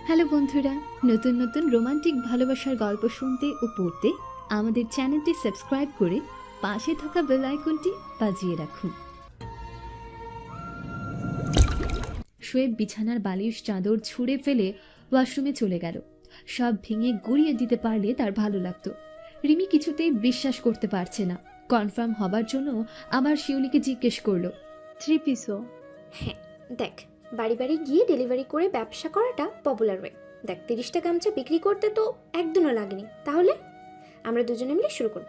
Hello বন্ধুরা, নতুন নতুন রোমান্টিক ভালোবাসার গল্প শুনতে ও পড়তে আমাদের চ্যানেলটি সাবস্ক্রাইব করে পাশে থাকা বেল আইকনটি বাজিয়ে রাখুন। শোয়েব বিছানার বালিশ চাদর ছুঁড়ে ফেলে ওয়াশরুমে চলে গেল। সব ভেঙে গুঁড়িয়ে দিতে পারলে তার ভালো লাগতো। রিমি কিছুতেই বিশ্বাস করতে পারছে না। কনফার্ম হবার জন্য আবার শিউলিকে জিজ্ঞেস করলো, 3 পিসও? হ্যাঁ, দেখ, বাড়ি বাড়ি গিয়ে ডেলিভারি করে ব্যবসা করাটা পপুলার ওয়ে। দেখ, 30টা গামছা বিক্রি করতে তো একদিনও লাগেনি। তাহলে আমরা দুজনে মিলে শুরু করব।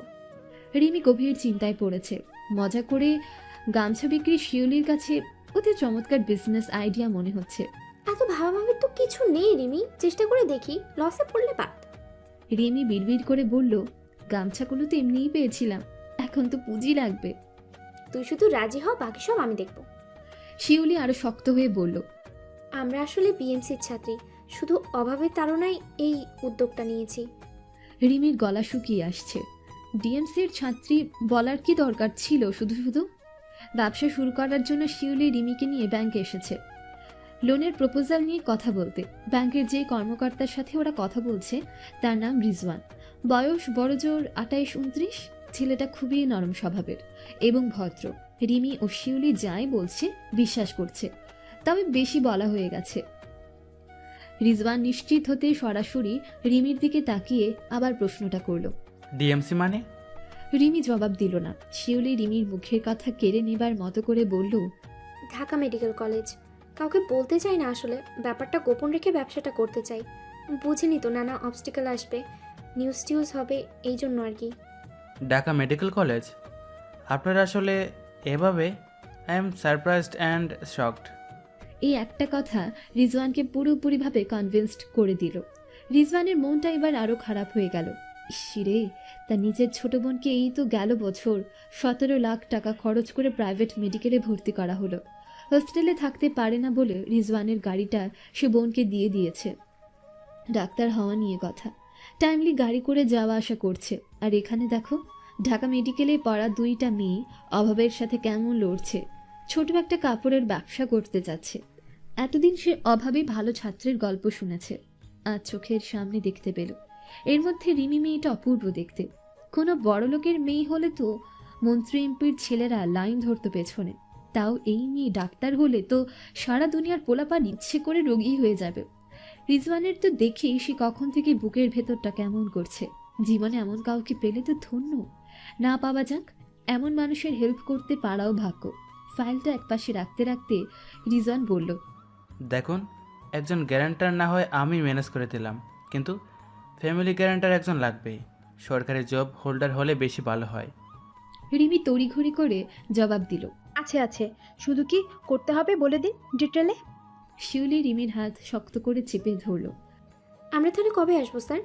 রিমি গভীর চিন্তায় পড়েছে। মজা করে গামছা বিক্রি শিউলির কাছে অতি চমৎকার বিজনেস আইডিয়া মনে হচ্ছে। এত ভাবাভাবির তো কিছু নেই রিমি, চেষ্টা করে দেখি, লসে পড়লে বাদ। রিমি বিড়বিড় করে বলল, গামছাগুলো তো এমনিই পেয়েছিলাম, এখন তো পুঁজি লাগবে। তুই শুধু রাজি হ, বাকি সব আমি দেখব। শিউলি আরো শক্ত হয়ে বলল, আমরা আসলে বিএমসির ছাত্রী, শুধু অভাবের তাড়নায় এই উদ্যোগটা নিয়েছি। রিমির গলা শুকিয়ে আসছে। ডিএমসির ছাত্রী বলার কি দরকার ছিল শুধু শুধু? ব্যবসা শুরু করার জন্য শিউলি রিমিকে নিয়ে ব্যাংকে এসেছে লোনের প্রপোজাল নিয়ে কথা বলতে। ব্যাংকের যে কর্মকর্তার সাথে ওরা কথা বলছে তার নাম রিজওয়ান। বয়স বড়জোর 28-29। ছেলেটা খুবই নরম স্বভাবের এবং ভদ্র। রিমি ও শিউলি যাই বলছে বিশ্বাস করছে, তবে বেশি বলা হয়ে গেছে। রিজওয়ান নিশ্চিত হতে সরাসরি রিমির দিকে তাকিয়ে আবার প্রশ্নটা করলো। ডিএমসি মানে? রিমি জবাব দিল না। শিউলি রিমির মুখের কথা কেড়ে নেবার মতো করে বলল, ঢাকা মেডিকেল কলেজ। কাউকে বলতে চাই না, আসলে ব্যাপারটা গোপন রেখে ব্যবসাটা করতে চাই। বুঝিনি তো, নানা অবস্টিকেল আসবে, নিউজ টিউজ হবে, এই জন্য আর কি। Dhaka medical college? আপনারা আসলে এভাবে? I am surprised and shocked. এই একটা কথা রিজওয়ানকে পুরোপুরিভাবে কনভিন্সড করে দিল। রিজওয়ানের মনটা এবার আরো খারাপ হয়ে গেল। ইসিরে, তার নিজের ছোট বোনকে এই তো গেল বছর 17 লাখ টাকা খরচ করে প্রাইভেট মেডিকেলে ভর্তি করা হলো। হোস্টেলে থাকতে পারে না বলে রিজওয়ানের গাড়িটা সে বোনকে দিয়ে দিয়েছে। ডাক্তার হওয়া নিয়ে কথা, টাইমলি গাড়ি করে যাওয়া আসা করছে। আর এখানে দেখো, ঢাকা মেডিকেলে পড়া 2টা মেয়ে অভাবের সাথে কেমন লড়ছে, ছোট একটা কাপড়ের ব্যবসা করতে যাচ্ছে। এতদিন সে অভাবে ভালো ছাত্রের গল্প শুনেছে, আজ চোখের সামনে দেখতে পেল। এর মধ্যে রিমি মেয়েটা অপূর্ব দেখতে। কোনো বড়লোকের মেয়ে হলে তো মন্ত্রী এমপির ছেলেরা লাইন ধরতো পেছনে, তাও এই মেয়ে ডাক্তার হলে তো সারা দুনিয়ার পোলাপান ইচ্ছে করে রোগী হয়ে যাবে। রিজওয়ানের তো দেখেই সে কখন থেকে বুকের ভেতরটা কেমন করছে। জীবনে এমন কাউকে পেলে তো ধন্য, না পাওয়া যাক, এমন মানুষের হেল্প করতে পারাও ভাগ্য। ফাইলটা একপাশে রাখতে রাখতে রিজওয়ান বলল, দেখুন, একজন গ্যারান্টার না হয় আমি ম্যানেজ করে দিলাম, কিন্তু ফ্যামিলি গ্যারান্টার একজন লাগবেই। সরকারি জব হোল্ডার হলে বেশি ভালো হয়। রিমি তড়িঘড়ি করে জবাব দিল। আছে আছে, শুধু কি করতে হবে বলে দিন ডিটেলে। শিউলি রিমির হাত শক্ত করে চেপে ধরল। আমরা তাহলে কবে আসবো স্যার?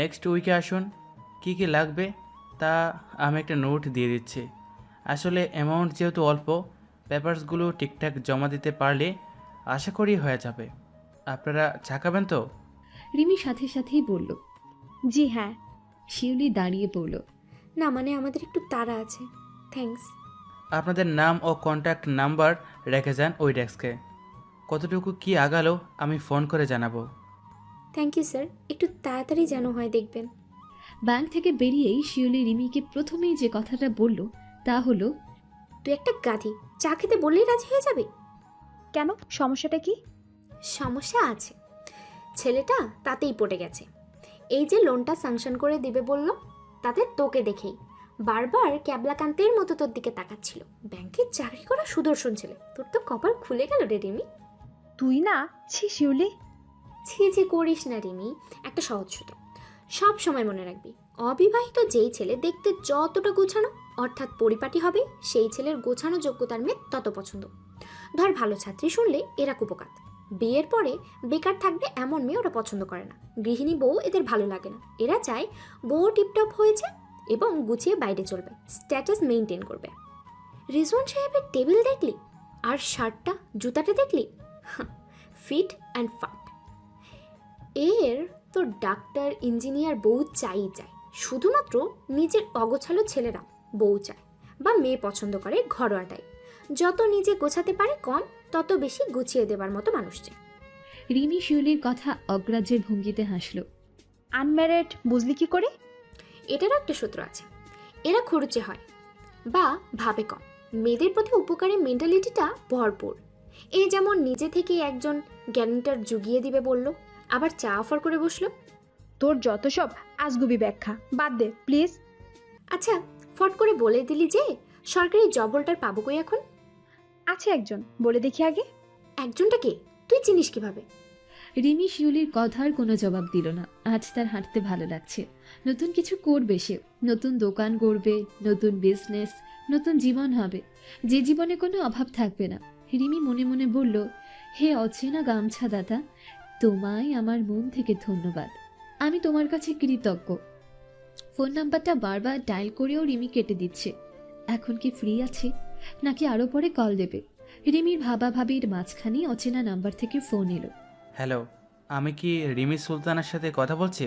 নেক্সট উইকে আসুন। কি কি লাগবে তা আমি একটা নোট দিয়ে দিচ্ছি। আসলে অ্যামাউন্ট যেহেতু অল্প, পেপারসগুলো ঠিকঠাক জমা দিতে পারলে আশা করি হয়ে যাবে। আপনারা চাকাবেন তো? রিমি সাথে সাথেই বলল। জি হ্যাঁ। শিউলি দাঁড়িয়ে পড়ল। না মানে আমাদের একটু তাড়া আছে। থ্যাঙ্কস। আপনাদের নাম ও কন্ট্যাক্ট নাম্বার রেখে যান ওই ডেস্কে। কতটুকু কি আগালো আমি ফোন করে জানাবো। থ্যাংক ইউ স্যার, একটু তাড়াতাড়ি যেন হয় দেখবেন। ব্যাংক থেকে বেরিয়েই শিউলি রিমিকে প্রথমেই যে কথাটা বলল তা হলো, তুই একটা গাধি, চা খেতে বললেই রাজি হয়ে যাবে? কেন, সমস্যাটা কি? সমস্যা আছে, ছেলেটা তাতেই পড়ে গেছে। এই যে লোনটা স্যাংশন করে দিবে বলল, তাতে তোকে দেখেই বারবার ক্যাবলাকান্তের মতো তোর দিকে তাকাচ্ছিল। ব্যাংকে চাকরি করা সুদর্শন ছেলে, তোর তো কপাল খুলে গেল রে রিমি। তুই না, ছি শিউলি। ছি ছি করিস না রিমি, একটা সহজ সূত্র সব সময় মনে রাখবি। অবিবাহিত যেই ছেলে দেখতে যতটা গোছানো অর্থাৎ পরিপাটি হবে, সেই ছেলের গোছানো যোগ্যতার মেয়ে তত পছন্দ। ধর, ভালো ছাত্রী শুনলে এরা কুপকাত। বিয়ের পরে বেকার থাকবে এমন মেয়ে ওরা পছন্দ করে না। গৃহিণী বউ এদের ভালো লাগে না। এরা চায় বউ টিপটপ হয়েছে এবং গুছিয়ে বাইরে চলবে, স্ট্যাটাস মেনটেন করবে। রিজওয়ান সাহেবের টেবিল দেখলি, আর শার্টটা জুতাটা দেখলি, ফিট অ্যান্ড ফাট। এর তো ডাক্তার ইঞ্জিনিয়ার বউ চাই চায়। শুধুমাত্র নিজের অগোছালো ছেলেরা বউ চায় বা মেয়ে পছন্দ করে ঘরোয়া টাইপ। যত নিজে গোছাতে পারে কম, তত বেশি গুছিয়ে দেবার মতো মানুষ চায়। রিমি শিউলির কথা অগ্রাহ্যের ভঙ্গিতে হাসল। আনম্যারিড বুঝলি কি করে? এটারও একটা সূত্র আছে। এরা খরচে হয় বা ভাবে কম। মেয়েদের প্রতি উপকারী মেন্টালিটিটা ভরপুর। এই যেমন নিজে থেকে একজন গ্যারান্টার জুগিয়ে দিবে বলল, আবার চা অফার করে বসলো। তোর যত সব আজগুবি ব্যাখ্যা বাদ দে প্লিজ। আচ্ছা, ফট করে বলে দিলি যে সরকারি জব হোল্ডার পাবো কই এখন? আছে একজন, বলে দেখি আগে। একজনটা কে? তুই চিনিস কিভাবে? রিমি শিউলির কথার কোনো জবাব দিল না। আজ তার হাঁটতে ভালো লাগছে। নতুন কিছু করবে সে, নতুন দোকান গড়বে, নতুন বিজনেস, নতুন জীবন হবে, যে জীবনে কোনো অভাব থাকবে না। রিমি মনে মনে বলল, হে অচেনা গামছা দাদা, তোমায় আমার মন থেকে ধন্যবাদ। আমি তোমার কাছে কৃতজ্ঞ। ফোন নাম্বারটা বারবার ডায়াল করেও রিমি কেটে দিচ্ছে। এখন কি ফ্রি আছে নাকি আরও পরে কল দেবে? রিমির ভাবাভাবির মাঝখানে অচেনা নাম্বার থেকে ফোন এলো। হ্যালো, আমি কি রিমি সুলতানার সাথে কথা বলছি?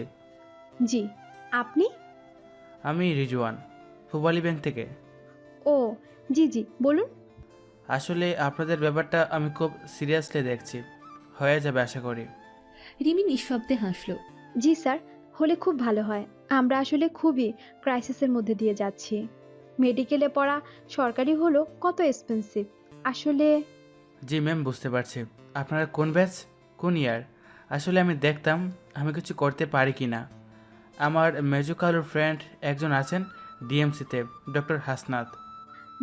জি, আপনি? আমি রিজওয়ান, পূবালী ব্যাংক থেকে। ও জি জি, বলুন। আসলে আপনাদের ব্যাপারটা আমি খুব সিরিয়াসলি দেখছি, হয়ে যাবে আশা করি। রিমি নিঃশব্দে হাসল। জি স্যার, হলে খুব ভালো হয়। আমরা আসলে খুবই ক্রাইসিসের মধ্যে দিয়ে যাচ্ছি। মেডিকেলে পড়া সরকারি হলো কত এক্সপেন্সিভ আসলে। জি ম্যাম, বুঝতে পারছি। আপনারা কোন ব্যাচ, কোন ইয়ার? আসলে আমি দেখতাম আমি কিছু করতে পারি কি না। আমার মেজো কালুর ফ্রেন্ড একজন আছেন ডিএমসিতে, ডক্টর হাসনাত।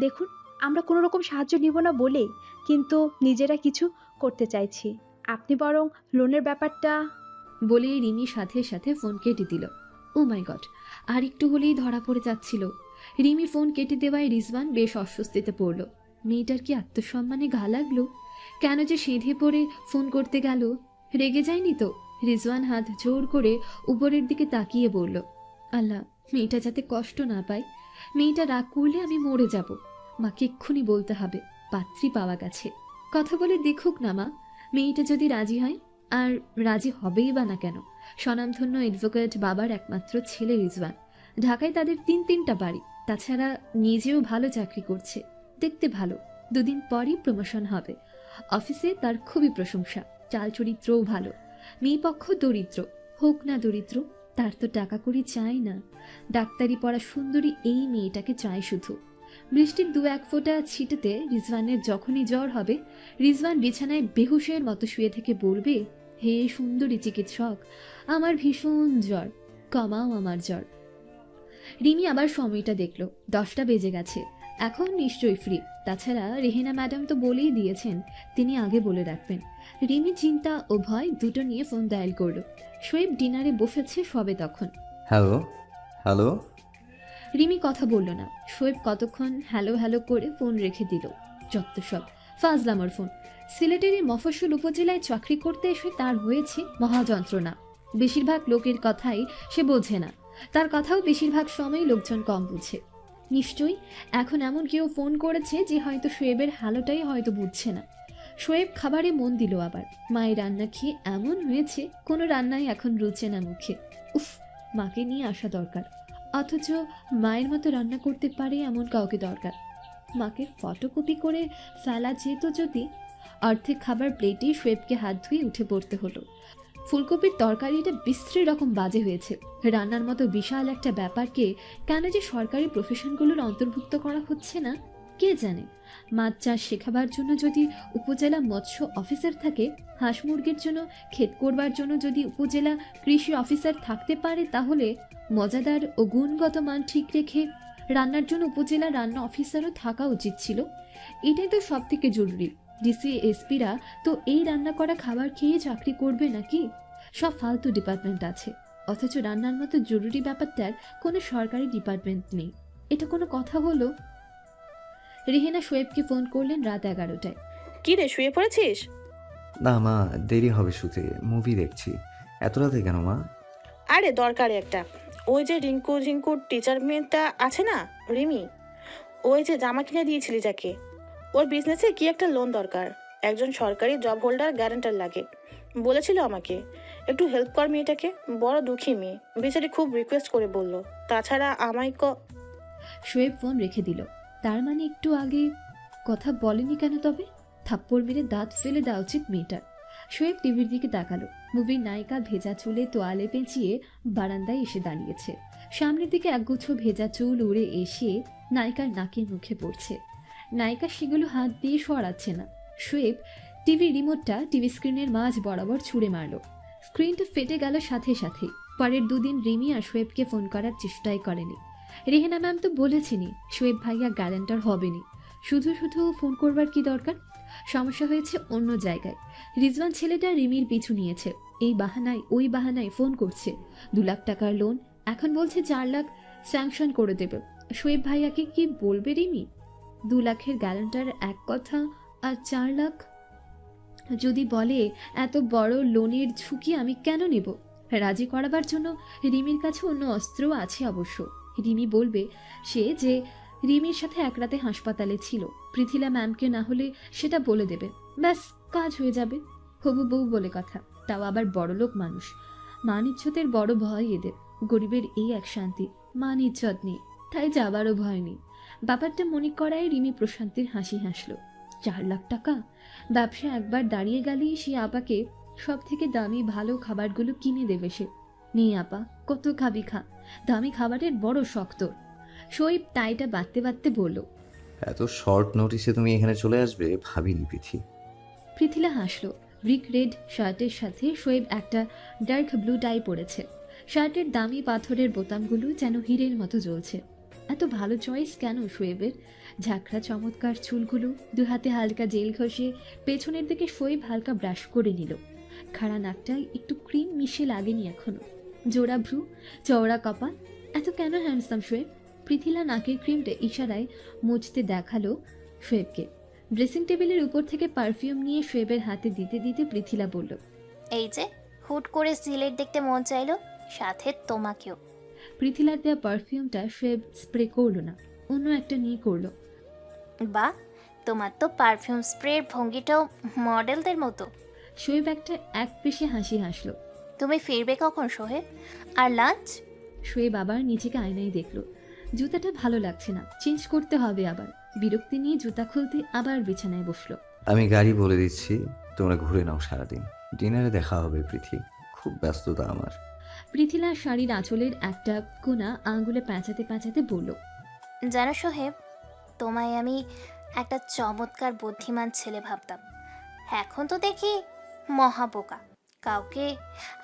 দেখুন, আমরা কোনো রকম সাহায্য নিব না বলেই কিন্তু নিজেরা কিছু করতে চাইছি। আপনি বরং লোনের ব্যাপারটা। বলে রিমি সাথে সাথে ফোন কেটে দিল। ও মাই গড, আর একটু হলেই ধরা পড়ে যাচ্ছিল। রিমি ফোন কেটে দেওয়ায় রিজওয়ান বেশ অস্বস্তিতে পড়ল। মেয়েটার কি আত্মসম্মানে ঘা লাগলো? কেন যে সেধে পড়ে ফোন করতে গেল? রেগে যায়নি তো? রিজওয়ান হাত জোর করে উপরের দিকে তাকিয়ে বলল, আল্লাহ, মেয়েটা যাতে কষ্ট না পায়। মেয়েটা রাগ করলে আমি মরে যাব। মাকে এক্ষুনি বলতে হবে পাত্রী পাওয়া গেছে। কথা বলে দেখুক না মা, মেয়েটা যদি রাজি হয়। আর রাজি হবেই বা না কেন? স্বনামধন্য অ্যাডভোকেট বাবার একমাত্র ছেলে রিজওয়ান। ঢাকায় তাদের তিনটা বাড়ি। তাছাড়া নিজেও ভালো চাকরি করছে, দেখতে ভালো। দুদিন পরই প্রমোশন হবে। অফিসে তার খুবই প্রশংসা। চাল চরিত্রও ভালো। মেয়ে পক্ষ দরিদ্র হোক না দরিদ্র, তার তো টাকা কড়ি চাই না। ডাক্তারি পড়া সুন্দরী এই মেয়েটাকে চায় শুধু। বৃষ্টির 2-1 ফোঁটা ছিটেতে রিজওয়ানের যখনই জ্বর হবে, রিজওয়ান বিছানায় বেহুশের মতো শুয়ে থেকে বলবে, হে সুন্দরী চিকিৎসক, আমার ভীষণ জ্বর, কমাও আমার জ্বর। রিমি আবার সময়টা দেখল, 10টা বেজে গেছে। এখন নিশ্চয়ই ফ্রি। তাছাড়া রেহেনা ম্যাডাম তো বলেই দিয়েছেন তিনি আগে বলে রাখবেন। রিমি চিন্তা ও ভয় দুটো নিয়ে ফোন ডায়াল করলো। শোয়েব ডিনারে বসেছে সবে তখন। Hello hello. রিমি কথা বলল না। শোয়েব কতক্ষণ হ্যালো হ্যালো করে ফোন রেখে দিল। যত সব ফাজলামোর ফোন। সিলেটের এই মফস্বল উপজেলায় চাকরি করতে এসে তার হয়েছে মহাযন্ত্রণা। বেশিরভাগ লোকের কথাই সে বোঝে না, তার কথাও বেশিরভাগ সময় লোকজন কম বুঝে। নিশ্চয়ই এখন এমন কেউ ফোন করেছে যে হয়তো শোয়েবের হ্যালোটাই হয়তো বুঝছে না। শোয়েব খাবারে মন দিল আবার। মায়ের রান্না খেয়ে এমন হয়েছে কোনো রান্নাই এখন রুচে না মুখে। উফ, মাকে নিয়ে আসা দরকার। অথচ মায়ের মতো রান্না করতে পারে এমন কাউকে দরকার। মাকে ফটোকপি করে ফেলা যেত যদি। অর্ধেক খাবার প্লেটেই শোয়েবকে হাত ধুয়ে উঠে পড়তে হলো। ফুলকপির তরকারিটা বিশ্রী রকম বাজে হয়েছে। রান্নার মতো বিশাল একটা ব্যাপারকে কেন যে সরকারি প্রফেশনগুলোর অন্তর্ভুক্ত করা হচ্ছে না কে জানে। মাছ চাষ শেখাবার জন্য যদি উপজেলা মৎস্য অফিসার থাকে, হাঁস মুরগির জন্য ক্ষেত করবার জন্য যদি উপজেলা কৃষি অফিসার থাকতে পারে, তাহলে মজাদার ও গুণগত মান ঠিক রেখে রান্নার জন্য উপজেলা রান্না অফিসারও থাকা উচিত ছিল। এটাই তো সব থেকে জরুরি। ডিসি এসপিরা তো এই রান্না করা খাবার খেয়ে চাকরি করবে নাকি? সব ফালতু ডিপার্টমেন্ট আছে, অথচ রান্নার মতো জরুরি ব্যাপারটার কোনো সরকারি ডিপার্টমেন্ট নেই। এটা কোনো কথা হলো? রেহেনা শোয়েবকে ফোন করলেন রাত 11টায়। কি রে, শুয়ে পড়েছিস? না মা, দেরি হবে শুতে, মুভি দেখছি। এত রাতে কেন মা? আরে দরকারে একটা। ওই যে রিঙ্কুর টিচার মেয়েটা আছে না, রিমি, ওই যে জামা কিনে দিয়েছিলি যাকে, ওর বিজনেসে কি একটা লোন দরকার। একজন সরকারি জব হোল্ডার গ্যারান্টার লাগে বলেছিল আমাকে। একটু হেল্প কর মেয়েটাকে, বড় দুঃখী মেয়ে, বেচারি খুব রিকোয়েস্ট করে বলল। তাছাড়া আমায় শোয়েব ফোন রেখে দিল। তার মানে একটু আগে কথা বলেনি কেন তবে? থাপ্পড় মেরে দাঁত ফেলে দেওয়া উচিত মেয়েটার। শোয়েব টিভির দিকে তাকালো। মুভির নায়িকা ভেজা চুলে তোয়ালে পেঁচিয়ে বারান্দায় এসে দাঁড়িয়েছে। সামনের দিকে একগুচ্ছ ভেজা চুল উড়ে এসে নায়িকার নাকের মুখে পড়ছে। নায়িকা সেগুলো হাত দিয়ে সরাচ্ছে না। শোয়েব টিভির রিমোটটা টিভি স্ক্রিনের মাঝ বরাবর ছুঁড়ে মারল। স্ক্রিনটা ফেটে গেল সাথে সাথে। পরের দুদিন রিমি আর শোয়েবকে ফোন করার চেষ্টাই করেনি। রেহেনা ম্যাম তো বলেছেনই শোয়েব ভাইয়া গ্যারান্টার হবেনি। শুধু শুধু ফোন করবার কি দরকার? সমস্যা হয়েছে অন্য জায়গায়। রিজওয়ান ছেলেটা রিমির পিছু নিয়েছে। এই বাহানায় ওই বাহানায় ফোন করছে। 2 লাখ টাকার লোন, এখন বলছে 4 লাখ স্যাংশন করে দেবে। শোয়েব ভাইয়াকে কি বলবে রিমি? 2 লাখের গ্যারান্টার এক কথা, আর 4 লাখ যদি বলে এত বড় লোনের ঝুঁকি আমি কেন নেব? রাজি করাবার জন্য রিমির কাছে অন্য অস্ত্রও আছে অবশ্য। রিমি বলবে সে যে রিমির সাথে এক রাতে হাসপাতালে ছিল। পৃথিলা ম্যামকে না হলে সেটা বলে দেবে, ব্যাস কাজ হয়ে যাবে। হবু বউ বলে কথা, তাও আবার বড়লোক মানুষ। মান ইজ্জতের বড় ভয় এদের। গরিবের এই এক শান্তি, মান ইজ্জত নেই, তাই যাবারও ভয় নেই। ব্যাপারটা মনে করায় রিমি প্রশান্তির হাসি হাসল। 4 লাখ টাকা! ব্যবসা একবার দাঁড়িয়ে গেলেই সে আপাকে সব থেকে দামি ভালো খাবারগুলো কিনে দেবে সে। নিয়ে আপা, কত খাবি খা, দামি খাবারের বড় শক্ত। শোয়েব টাইটা বাঁধতে বাঁধতে বলল। এত শর্ট নোটিসে তুমি এখানে চলে আসবে ভাবিনি পৃথি। পৃথিলা হাসলো। ব্রিক রেড শার্টের সাথে শোয়েব একটা ডার্ক ব্লু টাই পরেছে। শার্টের দামি পাথরের বোতামগুলো যেন হীরের মতো জ্বলছে। এত ভালো চয়েস কেন শোয়েবের? ঝাঁকড়া চমৎকার চুলগুলো, 2 হাতে হালকা জেল ঘষে পেছনের দিকে শোয়েব হালকা ব্রাশ করে নিল। খাড়া নাকটায় একটু ক্রিম মিশে লাগেনি এখনো। জোড়া ভ্রু, চওড়া কপাল, এত কেন হ্যান্ডসাম শোয়েব? পৃথিলা নাকের ক্রিমটা ইশারায় মুছতে দেখালো শোয়েবকে। ড্রেসিং টেবিলের উপর থেকে পারফিউম নিয়ে শোয়েবের হাতে দিতে দিতে পৃথিলা বলল, এই যে হুট করে সিলেট দেখতে মন চাইলো, সাথে তোমাকেও। পৃথিলার দেওয়া পারফিউমটা শোয়েব স্প্রে করলো না, অন্য একটা নিয়ে করলো। বা তোমার তো পারফিউম স্প্রের ভঙ্গিটাও মডেলদের মতো। শোয়েব একটা এক পেশে হাসি হাসলো। তুমি ফিরবে কখন সোহেব? আর লাঞ্চ? শোয়েব আবার নিজেকে আয়নায় দেখলো। জুতাটা ভালো লাগছে না, চেঞ্জ করতে হবে আবার। বিরক্তি নিয়ে জুতা খুলতে আবার বিছানায় বসলো। আমি গাড়ি বলে দিচ্ছি, তোমরা ঘুরে নাও সারাদিন। ডিনারে দেখা হবে পৃথি, খুব ব্যস্ততা আমার। পৃথিলা শাড়ির আঁচলের একটা কোনা আঙ্গুলে প্যাঁচাতে প্যাঁচাতে বলল, জানো সোহেব, তোমায় আমি একটা চমৎকার বুদ্ধিমান ছেলে ভাবতাম। এখন তো দেখি মহাবোকা, কাউকে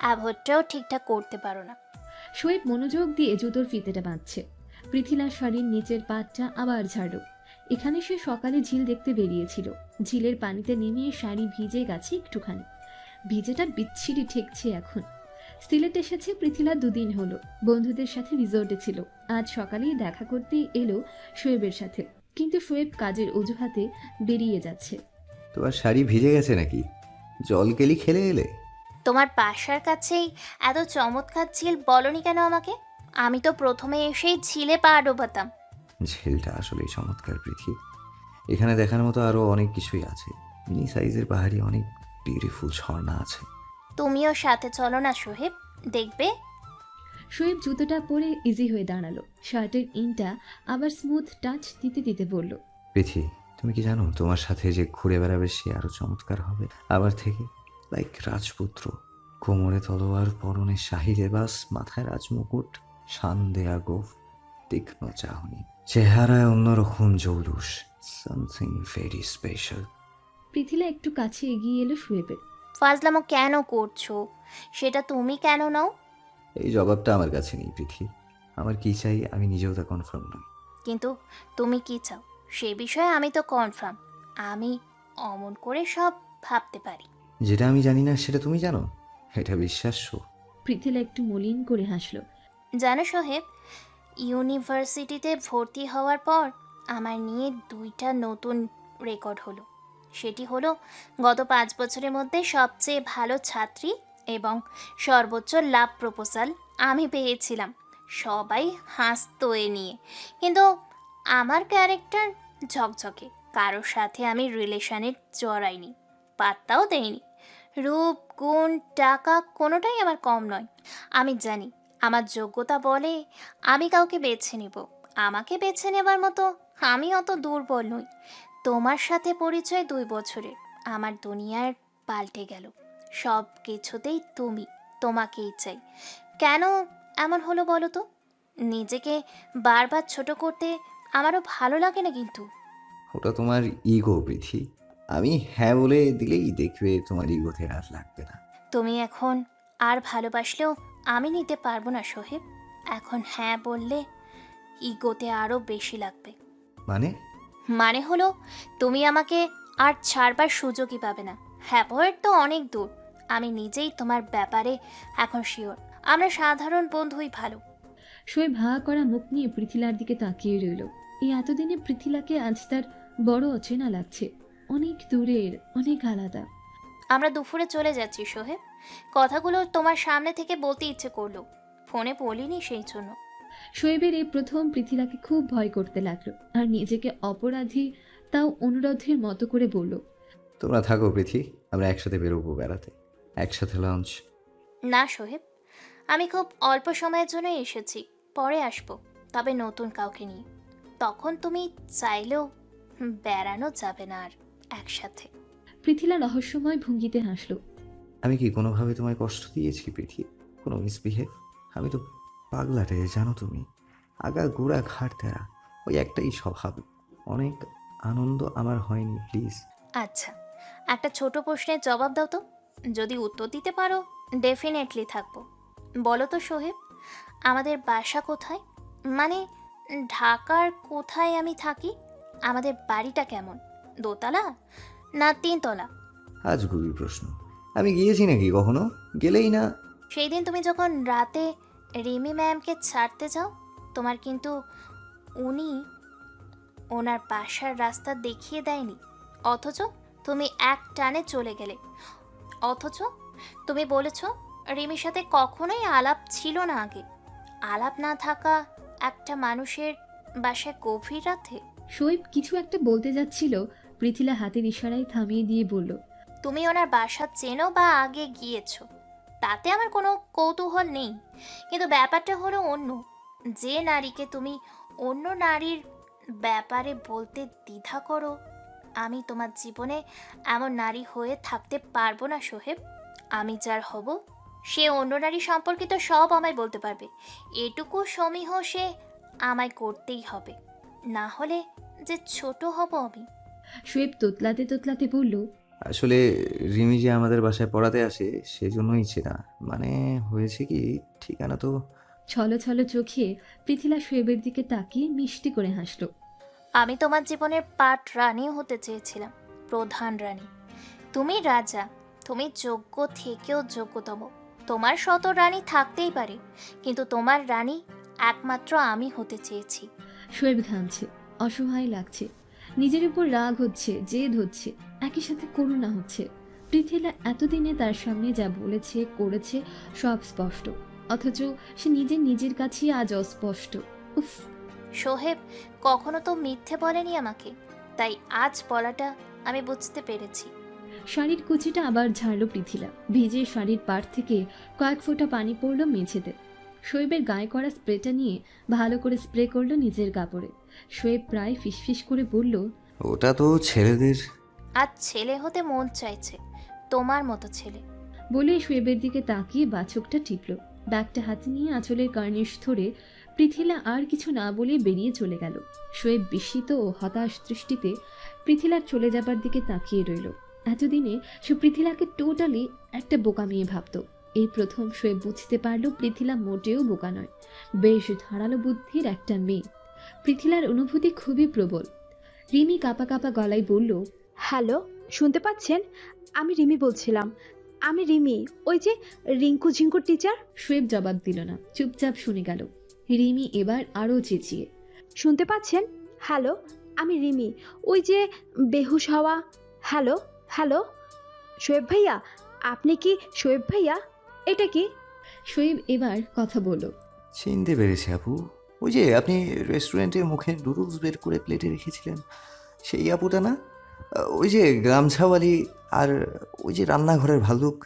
অ্যাভয়েডটাও ঠিকঠাক করতে পারো না। শোয়েব মনোযোগ দিয়ে জুতোর ফিতেটা বাঁধছে। পৃথিলার শাড়ির নিচের পাটটা আবার ঝাড়ল। এখানে সে সকালে ঝিল দেখতে বেরিয়েছিল। ঝিলের পানিতে নেমে শাড়ি ভিজে গেছে একটুখানি। ভিজেটা বিচ্ছিরি ঠেকছে এখন। সিলেট এসেছে পৃথিলা 2 দিন হলো। বন্ধুদের সাথে রিসোর্টে ছিল। আজ সকালেই দেখা করতেই এলো শোয়েবের সাথে, কিন্তু শোয়েব কাজের অজুহাতে বেরিয়ে যাচ্ছে। তোমার শাড়ি ভিজে গেছে নাকি? জল কেলি খেলে এলে? তোমার বাসার কাছেই এত চমৎকার ঝিল বলনি কেন আমাকে? আমি তো প্রথমে এসেই ঝিলে পা ডোবাতাম। ঝিলটা আসলেই চমৎকার পৃথি। এখানে দেখার মতো আরো অনেক কিছুই আছে। মিনি সাইজের পাহাড়ি অনেক বিউটিফুল ঝর্ণা আছে। তুমিও সাথে চলো না সোহেব, দেখবে। শোয়েব জুতোটা পরে ইজি হয়ে দাঁড়ালো। শার্টের ইনটা আবার স্মুথ টাচ দিতে দিতে বলল, পৃথি, তুমি কি জানো তোমার সাথে যে ঘুরে বেড়াবে সে আরো চমৎকার হবে আবার থেকে। লাইক রাজপুত্র, কোমরে তলোয়ার, পরনে শাহী লেবাস, মাথায় রাজমুকুট, শান দেয়া গোফ, তীক্ষ্ণ চাহনি, চেহারায় অন্যরকম জৌলুস, সামথিং ভেরি স্পেশাল। পৃথিলা একটু কাছে এগিয়ে এলো শোয়েবের। ফাজলামো কেন করছো? সেটা তুমি কেন নাও? এই জবাবটা আমার কাছে নেই পৃথি। আমার কি চাই আমি নিজেও তা কনফার্ম নই। কিন্তু তুমি কি চাও সে বিষয়ে আমি তো কনফার্ম। আমি অমন করে সব ভাবতে পারি। যেটা আমি জানি না সেটা তুমি জানো, এটা বিশ্বাস্য? পৃথিলা একটু মলিন করে হাসলো। জানো সোহেব, ইউনিভার্সিটিতে ভর্তি হওয়ার পর আমার নিয়ে 2টা নতুন রেকর্ড হলো। সেটি হলো গত 5 বছরের মধ্যে সবচেয়ে ভালো ছাত্রী এবং সর্বোচ্চ লাভ প্রপোজাল আমি পেয়েছিলাম। সবাই হাসতো এ নিয়ে, কিন্তু আমার ক্যারেক্টার ঝকঝকে, কারোর সাথে আমি রিলেশনে জড়াইনি, পাত্তাও দেইনি। রূপ, গুণ, টাকা কোনোটাই আমার কম নয়। আমি জানি আমার যোগ্যতা বলে আমি কাউকে বেছে নিব। আমাকে বেছে নেবার মতো আমি অত দুর্বল নই। তোমার সাথে পরিচয় 2 বছরের, আমার দুনিয়ার পাল্টে গেল। সব কিছুতেই তোমাকেই চাই। কেন এমন হলো বলো তো? নিজেকে বারবার ছোট করতে আমারও ভালো লাগে না কিন্তু। ওটা তোমার ইগো পৃথি। আমি হ্যাঁ বলে দিলেই দেখবে তোমার ইগোতে আর লাগবে না। তুমি এখন আর ভালোবাসলেও আমি নিতে পারবো না সোহেব। এখন হ্যাঁ বললে ইগোতে আরও বেশি লাগবে। মানে হলো তুমি আমাকে আর ছাড়বার সুযোগই পাবে না। হ্যাপয়ের তো অনেক দূর। আমি নিজেই তোমার ব্যাপারে এখন শিওর। আমরা সাধারণ বন্ধুই ভালো। শোয়েব হাঁ করা মুখ নিয়ে পৃথিলার দিকে তাকিয়ে রইল। এই এতদিনে পৃথিলাকে আজ তার বড় অচেনা লাগছে, অনেক দূরের, অনেক আলাদা। আমরা দুপুরে চলে যাচ্ছি সোহেব। কথাগুলো তোমার সামনে থেকে বলতে ইচ্ছে করলো, ফোনে বলিনি সেই জন্য। শোয়েবের এই প্রথম পৃথিলাকে খুব ভয় করতে লাগলো, আর নিজেকে অপরাধী তাও অনুরোধের মতো করে বলল, তোমরা থাকো পৃথি, আমরা একসাথে বেরোবো বেড়াতে, একসাথে লঞ্চ। না সোহেব, আমি খুব অল্প সময়ের জন্য এসেছি, পরে আসবো, তবে নতুন কাউকে নিয়ে। তখন তুমি চাইলেও বেড়ানো যাবে না আর একসাথে। পৃথিলা রহস্যময় ভঙ্গিতে হাসল। আমি কি কোনোভাবে তোমায় কষ্ট দিয়েছি পৃথি? কোনো মিসবিহেভ? আমি তো পাগলাটে, জানো তুমি, আগা গোড়া ঘাট তেরা, ওই একটাই স্বভাব। অনেক আনন্দ আমার হয়নি, প্লিজ। আচ্ছা, একটা ছোট প্রশ্নের জবাব দাও তো। যদি উত্তর দিতে পারো ডেফিনেটলি থাকবো। বলো তো সোহেব, আমাদের বাসা কোথায়? মানে ঢাকার কোথায় আমি থাকি? আমাদের বাড়িটা কেমন? দোতলা না তিনতলা? আজ গভীর প্রশ্ন। আমি গিয়েছি নাকি কখনো? গেলেই না। সেই দিন তুমি যখন রাতে রিমি ম্যামকে ছাড়তে যাও, তোমার কিন্তু উনি ওনার বাসার রাস্তা দেখিয়ে দেয়নি, অথচ তুমি এক টানে চলে গেলে। অথচ তুমি বলেছ রিমির সাথে কখনোই আলাপ ছিল না আগে। আলাপ না থাকা একটা মানুষের বাসায় গভীর রাতে? শোয়েব কিছু একটা বলতে যাচ্ছিল, পৃথিলা হাতের ইশারায় থামিয়ে দিয়ে বলল, তুমি ওনার বাসা চেনো বা আগে গিয়েছো, তাতে আমার কোনো কৌতূহল নেই, কিন্তু ব্যাপারটা হলো অন্য। যে নারীকে তুমি অন্য নারীর ব্যাপারে বলতে দ্বিধা করো, আমি তোমার জীবনে এমন নারী হয়ে থাকতে পারবো না সোহেব। আমি যার হব সে অন্য নারী সম্পর্কিত সব আমায় বলতে পারবে। এটুকু সমীহ সে আমায় করতেই হবে, না হলে যে ছোট হব আমি। শোয়েব তোতলাতে তোতলাতে বলল, আসলে রিমি যে আমাদের বাসায় পড়াতে আসে সেজন্যই চেনা। মানে হয়েছে কি, ঠিকানা তো। ছলো ছলো চোখে পৃথিলা শোয়েবের দিকে তাকিয়ে মিষ্টি করে হাসল। আমি তোমার জীবনের পাট রানীও হতে চেয়েছিলাম, প্রধান রানী। তুমি রাজা, তুমি যোগ্য থেকেও যোগ্যতম। তোমার শত রানী থাকতেই পারে, কিন্তু তোমার রানী একমাত্র আমি হতে চেয়েছি। শোয়েব ঘামছে, অসহায় লাগছে, নিজের উপর রাগ হচ্ছে, জেদ হচ্ছে, একই সাথে করুণা হচ্ছে। পৃথিলা এতদিনে তার সামনে যা বলেছে করেছে সব স্পষ্ট, অথচ সে নিজের কাছেই আজ অস্পষ্ট। উফ! সোহেব কখনো তো মিথ্যে বলেনি আমাকে, তাই আজ বলাটা আমি বুঝতে পেরেছি। শাড়ির কুচিটা আবার ঝাড়ল পৃথিলা। ভিজে শাড়ির পাড় থেকে কয়েক ফোঁটা পানি পড়ল মেঝেতে। শোয়েবের গায়ে করা স্প্রেটা নিয়ে ভালো করে স্প্রে করলো নিজের কাপড়ে। শোয়েব প্রায় ফিসফিস করে বলল, ওটা তো ছেলেদের। আজ ছেলে হতে মন চাইছে, তোমার মতো ছেলে। বলে শোয়েবের দিকে তাকিয়ে বাছকটা টিপল। ব্যাগটা হাতে নিয়ে আঁচলের কার্নিশ ধরে পৃথিলা আর কিছু না বলে বেরিয়ে চলে গেল। শোয়েব বিস্মিত ও হতাশ দৃষ্টিতে পৃথিলার চলে যাবার দিকে তাকিয়ে রইল। এতদিনে সে পৃথিলাকে টোটালি একটা বোকা মেয়ে ভাবত। এই প্রথম শোয়েব বুঝতে পারল পৃথিলা মোটেও বোকা নয়, বেশ ধারালো বুদ্ধির একটা মেয়ে। পৃথিলার অনুভূতি খুবই প্রবল। রিমি কাঁপা কাঁপা গলায় বলল, হ্যালো, শুনতে পাচ্ছেন? আমি রিমি বলছিলাম। আমি রিমি, ওই যে রিঙ্কু ঝিঙ্কুর টিচার। শোয়েব জবাব দিল না, চুপচাপ শুনে গেল। রিমি এবার আরও চেঁচিয়ে, শুনতে পাচ্ছেন? হ্যালো, আমি রিমি, ওই যে বেহুশ হওয়া। হ্যালো হ্যালো, শোয়েব ভাইয়া, আপনি কি শোয়েব ভাইয়া? এটা কি? শোয়েব এবার কথা বলল, চিনতে পেরেছি আপু, ওই যে আপনি রেস্টুরেন্টে মুখে নুডলস বের করে প্লেটে রেখেছিলেন, সেই আপুটা না? ওই যে গামছাওয়ালি, আর ওই যে রান্নাঘরের ভালুক।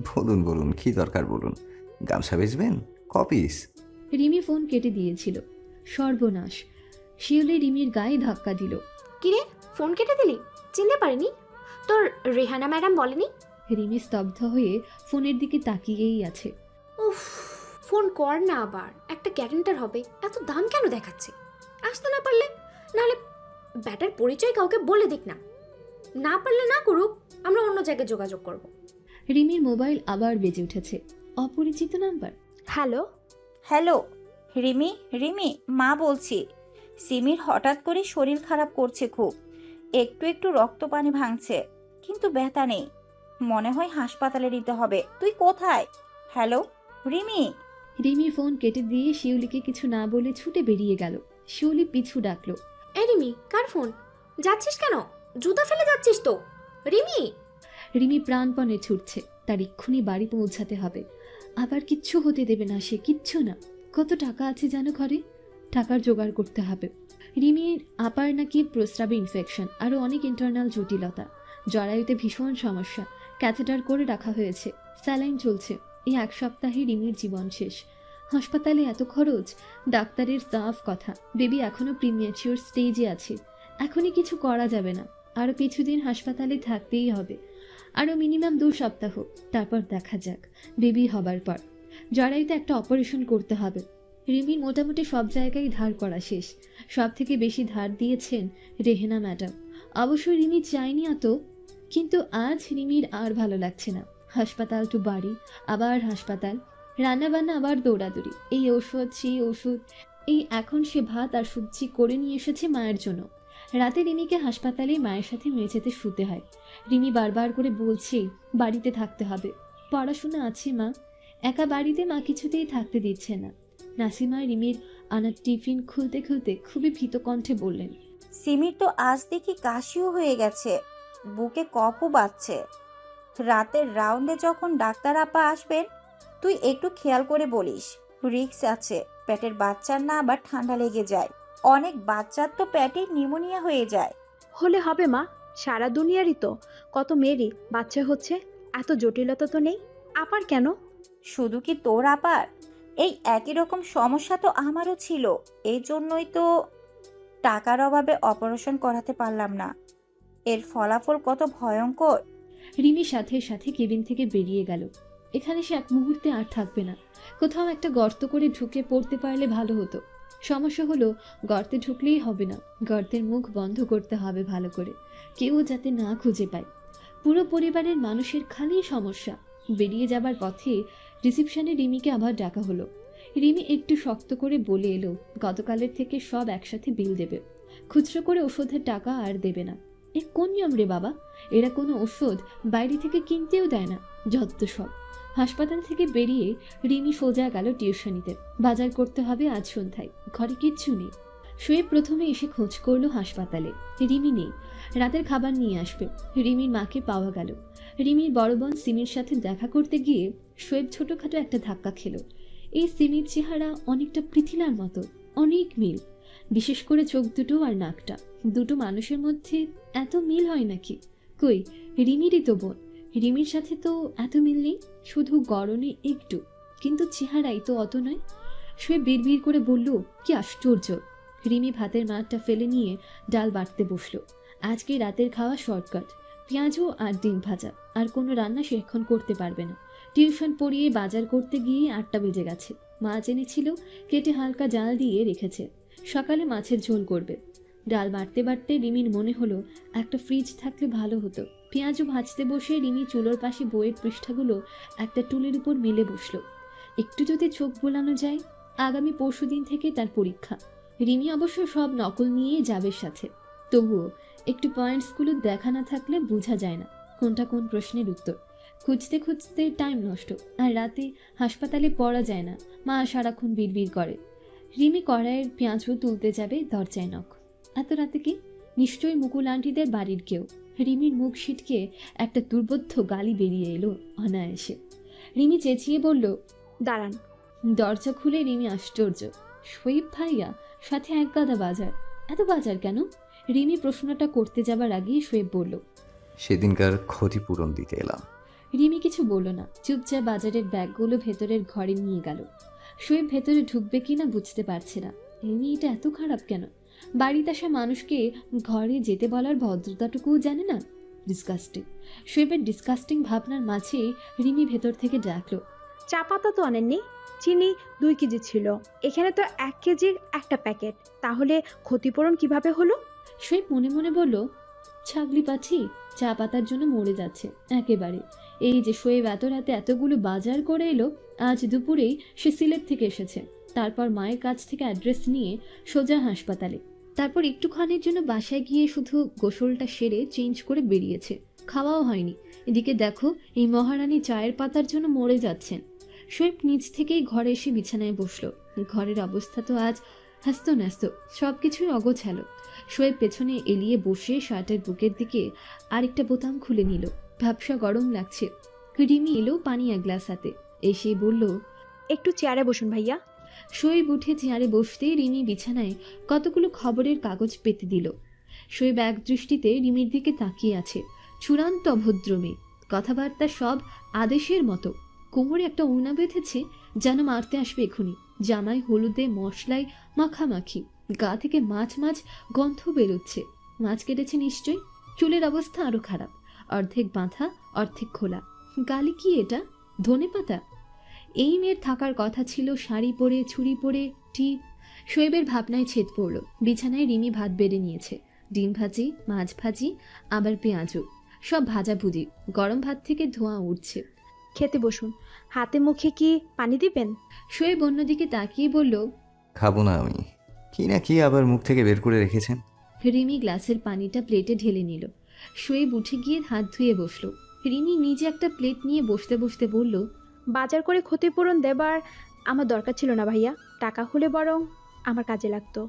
বলুন বলুন, কি দরকার বলুন। গামছা বেচবেন? কপিস? রিমি ফোন কেটে দিয়েছিল। সর্বনাশ! শিউলি রিমির গায়ে ধাক্কা দিল। কিরে, ফোন কেটে দিলি? চিনতে পারিনি? তোর রেহানা ম্যাডাম বলেনি? রিমি স্তব্ধ হয়ে ফোনের দিকে তাকিয়েই আছে। উফ, ফোন কর না আবার, একটা গ্যারেন্টার হবে, এত দাম কেন দেখাচ্ছে? আসতে না পারলে, নাহলে ব্যাটার পরিচয় কাউকে বলে দিক না, না পারলে না করুক, আমরা অন্য জায়গায় যোগাযোগ করব। রিমির মোবাইল আবার বেজে উঠেছে। অপরিচিত number. Hello. Hello Rimi, Rimi মা বলছি। সিমির হঠাৎ করে শরীর খারাপ করছে খুব, একটু একটু রক্ত পানি ভাঙছে, কিন্তু ব্যথা নেই, মনে হয় হাসপাতালে নিতে হবে। তুই কোথায়? হ্যালো রিমি। রিমির ফোন কেটে দিয়ে শিউলিকে কিছু না বলে ছুটে বেরিয়ে গেল। শিউলি পিছু ডাকলো। এই রিমি, কার ফোন? যাচ্ছিস কেন? জুতা ফেলে যাচ্ছিস তো? রিমি! রিমি প্রাণপণে ছুটছে, তার এক্ষুনি বাড়ি পৌঁছাতে হবে। আবার কিচ্ছু হতে দেবে না সে, কিচ্ছু না। কত টাকা আছে জানো ঘরে? টাকার জোগাড় করতে হবে। রিমির আপার নাকি প্রস্রাবে ইনফেকশন, আরও অনেক ইন্টারনাল জটিলতা, জরায়ুতে ভীষণ সমস্যা, ক্যাথেটার করে রাখা হয়েছে, স্যালাইন চলছে। এই এক সপ্তাহে রিমির জীবন শেষ। হাসপাতালে এত খরচ। ডাক্তারের সাফ কথা, বেবি এখনও প্রিম্যাচিওর স্টেজে আছে, এখনই কিছু করা যাবে না, আরও কিছুদিন হাসপাতালে থাকতেই হবে, আরও মিনিমাম 2 সপ্তাহ, তারপর দেখা যাক বেবি হবার পর। জরায়ুতে একটা অপারেশন করতে হবে। রিমির মোটামুটি সব জায়গায় ধার করা শেষ। সব থেকে বেশি ধার দিয়েছেন রেহেনা ম্যাডাম। অবশ্য রিমি চায়নি এত, কিন্তু আজ রিমির আর ভালো লাগছে না। হাসপাতাল টু বাড়ি, আবার হাসপাতাল, রান্নাবান্না, আবার দৌড়াদৌড়ি, এই ওষুধ সেই ওষুধ। এই এখন সে ভাত আর সবজি করে নিয়ে এসেছে মায়ের জন্য। রাতে রিমিকে হাসপাতালে মায়ের সাথে মেঝেতে শুতে হয়। রিমি বারবার করে বলছে বাড়িতে থাকতে হবে, পড়াশোনা আছে মা। একা বাড়িতে মা কিছুতেই থাকতে দিচ্ছে না। নাসিমা রিমির আনা টিফিন খুলতে খুলতে খুবই ভীত কণ্ঠে বললেন, সিমির তো আজ দেখি কাশিও হয়ে গেছে, বুকে কফও বাজছে। রাতের রাউন্ডে যখন ডাক্তার আপা আসবেন, তুই একটু খেয়াল করে বলিস, রিস্ক আছে পেটের বাচ্চার না আবার ঠান্ডা লেগে যায়। অনেক বাচ্চার তো পেটে নিউমোনিয়া হয়ে যায়। হলে হবে মা, সারা দুনিয়ারই তো কত মেয়েরই বাচ্চা হচ্ছে, এত জটিলতা তো নেই। আপার কেন? শুধু কি তোর আপার? এই একই রকম সমস্যা তো আমারও ছিল, এই জন্যই তো টাকার অভাবে অপারেশন করাতে পারলাম না। এর ফলাফল কত ভয়ঙ্কর। রিমি সাথে সাথে কেবিন থেকে বেরিয়ে গেল। এখানে সে এক মুহূর্তে আর থাকবে না। কোথাও একটা গর্ত করে ঢুকে পড়তে পারলে ভালো হতো। সমস্যা হলো গর্তে ঢুকলেই হবে না, গর্তের মুখ বন্ধ করতে হবে ভালো করে, কেউ যাতে না খুঁজে পায়। পুরো পরিবারের মানুষের খালি সমস্যা। বেরিয়ে যাবার পথে রিসিপশনে রিমিকে আবার ডাকা হলো। রিমি একটু শক্ত করে বলে এলো গতকালের থেকে সব একসাথে বিল দেবে, খুচরো করে ওষুধের টাকা আর দেবে না। এ কোন নিয়ম রে বাবা? এরা কোনো ওষুধ বাইরে থেকে কিনতেও দেয় না, যত সব। হাসপাতাল থেকে বেরিয়ে রিমি সোজা গেল টিউশনিতে। বাজার করতে হবে আজ সন্ধ্যায়, ঘরে কিচ্ছু নেই। শোয়েব প্রথমে এসে খোঁজ করলো হাসপাতালে, রিমি নেই, রাতের খাবার নিয়ে আসবে। রিমির মাকে পাওয়া গেল। রিমির বড় বোন সিমির সাথে দেখা করতে গিয়ে শোয়েব ছোটোখাটো একটা ধাক্কা খেলো। এই সিমির চেহারা অনেকটা পৃথিলার মতো, অনেক মিল, বিশেষ করে চোখ দুটো আর নাকটা। দুটো মানুষের মধ্যে এত মিল হয় নাকি? কই, রিমিরই তো বোন, রিমির সাথে তো এত মিল নেই, শুধু গড়নে একটু, কিন্তু চেহারাই তো অত নয়। শোয়েব বিড়বিড় করে বলল, কি আশ্চর্য। রিমি ভাতের মাঠটা ফেলে নিয়ে ডাল বাটতে বসলো। আজকে রাতের খাওয়া শর্টকাট, পেঁয়াজও আর ডিম ভাজা, আর কোনো রান্না সে এখন করতে পারবে না। টিউশন পড়িয়ে বাজার করতে গিয়ে 8টা বেজে গেছে। মাছ এনেছিল, কেটে হালকা জাল দিয়ে রেখেছে, সকালে মাছের ঝোল করবে। ডাল বাটতে বাটতে রিমির মনে হলো একটা ফ্রিজ থাকলে ভালো হতো। পেঁয়াজও ভাজতে বসে রিমি চুলোর পাশে বইয়ের পৃষ্ঠাগুলো একটা টুলের উপর মেলে বসলো। একটু যদি চোখ বোলানো যায়। আগামী পরশুদিন থেকে তার পরীক্ষা। রিমি অবশ্য সব নকল নিয়ে যাবে সাথে, তবুও একটু পয়েন্টসগুলো দেখা না থাকলে বোঝা যায় না কোনটা কোন প্রশ্নের উত্তর। খুঁজতে খুঁজতে টাইম নষ্ট, আর রাতে হাসপাতালে পড়া যায় না, মা সারাক্ষণ বিড়বিড় করে। রিমি কড়াইয়ের পেঁয়াজও তুলতে যাবে, দরজায় নখ। এত রাতে কি? নিশ্চয়ই মুকুল আন্টিদের বাড়ির কেউ। রিমির মুখ ছিটকে একটা দুর্বোধ্য গালি বেরিয়ে এলো অনায়াসে। রিমি চেঁচিয়ে বলল, দাঁড়ান। দরজা খুলে রিমি আশ্চর্য, শোয়েব ভাইয়া, সাথে এক গাদা বাজার। এত বাজার কেন? রিমি প্রশ্নটা করতে যাবার আগেই শোয়েব বলল, সেদিনকার ক্ষতিপূরণ দিতে এলাম। রিমি কিছু বলল না, চুপচাপ বাজারের ব্যাগগুলো ভেতরের ঘরে নিয়ে গেল। শোয়েব ভেতরে ঢুকবে কিনা বুঝতে পারছে না। রিমি এটা এত খারাপ কেন? বাড়িতে আসা মানুষকে ঘরে যেতে বলার ভদ্রতাটুকুও জানে না। ডিসকাস্টিং। শোয়েবের ডিসকাস্টিং ভাবনার মাঝে রিমি ভেতর থেকে ডাকলো, চা পাতা তো আনেননি, চিনি 2 কেজি ছিল, এখানে তো 1 কেজির একটা প্যাকেট, তাহলে ক্ষতিপূরণ কিভাবে হলো? শোয়েব মনে মনে বলল, ছাগলি পাছি চা পাতার জন্য মরে যাচ্ছে একেবারে। এই যে শোয়েব এত রাতে এতগুলো বাজার করে এলো, আজ দুপুরেই সে সিলেট থেকে এসেছে। তারপর মায়ের কাছ থেকে অ্যাড্রেস নিয়ে সোজা হাসপাতালে, তারপর একটুখানির জন্য বাসায় গিয়ে শুধু গোসলটা সেরে চেঞ্জ করে বেরিয়েছে, খাওয়াও হয়নি। এদিকে দেখো এই মহারানী চায়ের পাতার জন্য মরে যাচ্ছেন। শোয়েব নিজ থেকেই ঘরে এসে বিছানায় বসলো। ঘরের অবস্থা তো আজ হাস্ত ন্যস্ত, সব কিছুই অগোছালো। শোয়েব পেছনে এলিয়ে বসে শার্টের বুকের দিকে আরেকটা বোতাম খুলে নিল। ভাবসা গরম লাগছে। রিমি এলো পানি 1 গ্লাস হাতে, এসে বলল, একটু চেয়ারে বসুন ভাইয়া। শোয়েব উঠে চেয়ারে বসতেই রিমি বিছানায় কতগুলো খবরের কাগজ পেতে দিল। শোয়েব এক দৃষ্টিতে রিমির দিকে তাকিয়ে আছে। চূড়ান্ত অভদ্র মেয়ে, কথাবার্তা সব আদেশের মতো। কোমরে একটা ওড়না বেঁধেছে, যেন মারতে আসবে এখুনি। জামায় হলুদে মশলায় মাখামাখি, গা থেকে মাছ মাছ গন্ধ বেরোচ্ছে। মাছ কেটেছে নিশ্চয়ই। চুলের অবস্থা আরো খারাপ, অর্ধেক বাঁধা অর্ধেক খোলা। গালি কি এটা? ধনেপাতা? এই মেয়ের থাকার কথা ছিল শাড়ি পরে, ছুরি পরে, টিপ। শোয়েবের ভাবনায় ছেদ পড়ল। বিছানায় রিমি ভাত বেড়ে নিয়েছে, ডিম ভাজি, মাছ ভাজি, আবার পেঁয়াজু, সব ভাজাভুজি। গরম ভাত থেকে ধোঁয়া উঠছে। খেতে বসুন, হাতে মুখে কি পানি দিবেন? শোয়েব অন্যদিকে তাকিয়ে বলল, খাবো না আমি। কি না কি আবার মুখ থেকে বের করে রেখেছেন। রিমি গ্লাসের পানিটা প্লেটে ঢেলে নিল। শোয়েব উঠে গিয়ে হাত ধুয়ে বসলো। রিমি নিজে একটা প্লেট নিয়ে বসতে বসতে বলল, বাজার করে ক্ষতিপূরণ দেবার আমার দরকার ছিল না ভাইয়া, টাকা হলে বরং আমার কাজে লাগতো।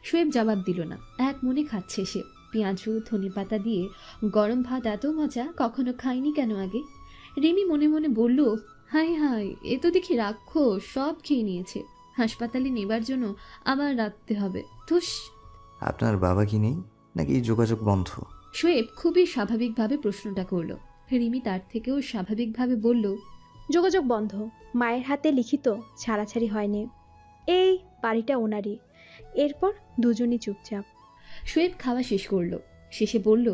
শোয়েব জবাব দিল না। এক মনে খাচ্ছে সে। পেঁয়াজু ধনেপাতা দিয়ে গরম ভাত এত মজা কখনো খায়নি কেন আগে। রিমি মনে মনে বলল, হাই হাই, এ তো দেখি রাক্ষস, সব খেয়ে নিয়েছে। হাসপাতালে নেবার জন্য আবার রাখতে হবে। ধুস। আপনার বাবা কি নেই নাকি যোগাযোগ বন্ধ? শোয়েব খুবই স্বাভাবিকভাবে প্রশ্নটা করল। রিমি তার থেকেও স্বাভাবিকভাবে বলল, যোগাযোগ বন্ধ, মায়ের হাতে লিখিত ছাড়াছাড়ি হয়নি, এই বাড়িটা ওনারই। এরপর দুজনই চুপচাপ। শোয়েব খাওয়া শেষ করল। শেষে বলল,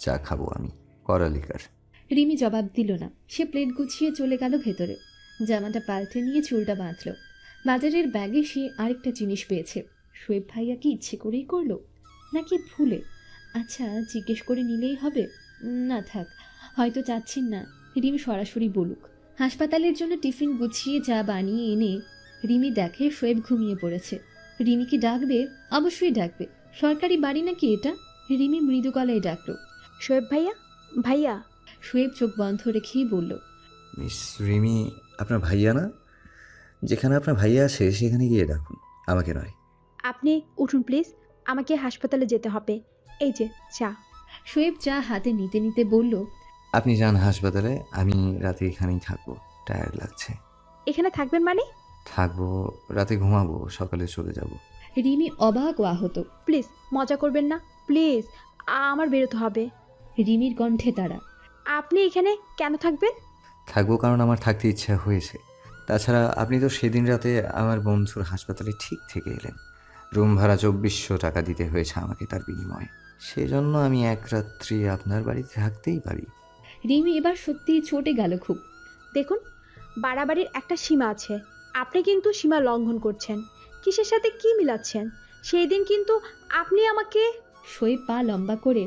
চা খাবো আমি, করালিকার। রিমি জবাব দিল না। সে প্লেট গুছিয়ে চলে গেল ভেতরে। জামাটা পাল্টে নিয়ে চুলটা বাঁধল। বাজারের ব্যাগে সে আরেকটা জিনিস পেয়েছে। শোয়েব ভাইয়া কি ইচ্ছে করেই করলো নাকি ভুলে? আচ্ছা, জিজ্ঞেস করে নিলেই হবে। না থাক, হয়তো চাচ্ছেন না রিমি সরাসরি বলুক। হাসপাতালের জন্য টিফিন গুছিয়ে চা বানিয়ে এনে রিমি দেখে শোয়েব ঘুমিয়ে পড়েছে। রিমি কি ডাকবে? অবশ্যই ডাকবে। সরকারি বাড়ি নাকি এটা? রিমি মৃদু গলায় ডাকলো, শোয়েব ভাইয়া, ভাইয়া। শোয়েব চোখ বন্ধ রেখেই বলল, মিস রিমি আপনার ভাইয়া না? যেখানে আপনার ভাইয়া আছে সেখানে গিয়ে ডাকুন, আমাকে নয়। আপনি উঠুন প্লিজ, আমাকে হাসপাতালে যেতে হবে। এই যে চা। শোয়েব চা হাতে নিতে নিতে বলল, আপনি যান হাসপাতালে, আমি রাতে এখানেই থাকবো, টায়ার্ড লাগছে। এখানে থাকবেন মানে? থাকবো, রাতে ঘুমাবো, সকালে চলে যাব। রিমি অবাক ও আহত। প্লিজ মজা করবেন না, প্লিজ, আমার বেরোতে হবে। রিমির কণ্ঠে তারা। আপনি এখানে কেন থাকবেন? থাকবো কারণ আমার থাকতে ইচ্ছা হয়েছে। তাছাড়া আপনি তো সেদিন রাতে আমার বন্ধুর হাসপাতালে ঠিক থেকে এলেন। রুম ভাড়া 2400 টাকা দিতে হয়েছে আমাকে তার বিনিময়ে। সেজন্য আমি এক রাত্রি আপনার বাড়িতে থাকতেই পারি। রিমি এবার সত্যিই চটে গেল খুব। দেখুন, বাড়াবাড়ির একটা সীমা আছে। আপনি কিন্তু সীমা লঙ্ঘন করছেন। কিসের সাথে কি মিলাচ্ছেন? সেই দিন কিন্তু আপনি আমাকে। শোয়েব পা লম্বা করে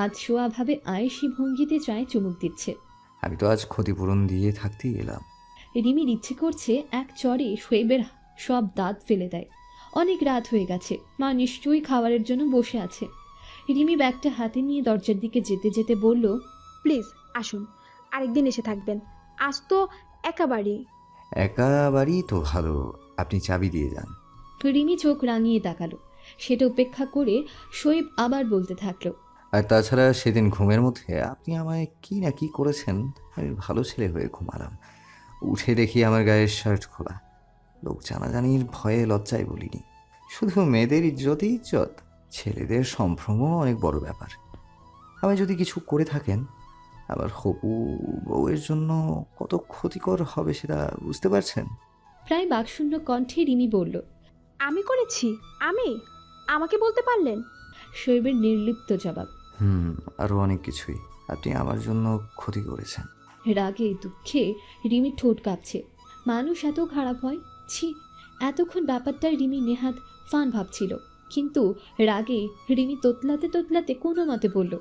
আধশোয়াভাবে আয়েসি ভঙ্গিতে চায় চুমুক দিচ্ছে। আমি তো আজ ক্ষতিপূরণ দিয়ে থাকতেই এলাম। রিমির ইচ্ছে করছে এক চড়ে শোয়েবের সব দাঁত ফেলে দেয়। অনেক রাত হয়ে গেছে, মা নিশ্চয়ই খাবারের জন্য বসে আছে। রিমি ব্যাগটা হাতে নিয়ে দরজার দিকে যেতে যেতে বলল, প্লিজ আসুন, আরেকদিন এসে থাকবেন। আজ তো একা বাড়ি। একা বাড়ি তো ভালো, আপনি চাবি দিয়ে যান। রিমি চোখ রাঙিয়ে তাকালো। সেটা উপেক্ষা করে শোয়েব আবার বলতে থাকলো, আর তাছাড়া সেদিন ঘুমের মধ্যে আপনি আমায় কি না কি করেছেন। আমি ভালো ছেলে হয়ে ঘুমালাম, উঠে দেখি আমার গায়ের শার্ট খোলা। লোক জানাজানির ভয়ে লজ্জায় বলিনি। শুধু মেয়েদের ইজ্জতই ইজ্জত, ছেলেদের সম্ভ্রমও অনেক বড় ব্যাপার। আমি যদি কিছু করে থাকেন, আমার হবু বউয়ের জন্য কত ক্ষতিকর হবে সেটা বুঝতে পারছেন? প্রায় বাকশূন্য কণ্ঠে রিমি বলল, আমি করেছি? আমাকে বলতে পারলেন? শোয়েবের নির্লিপ্ত জবাব। আরও অনেক কিছুই। আপনি আমার জন্য ক্ষতি করেছেন। রাগে দুঃখে রিমির ঠোঁট কাঁপছে। মানুষ এত খারাপ হয়? ছি! এতক্ষণ ব্যাপারটা রিমি নেহাত ফান ভাবছিল, কিন্তু রাগে রিমি তোতলাতে তোতলাতে কোনো মতে বলল,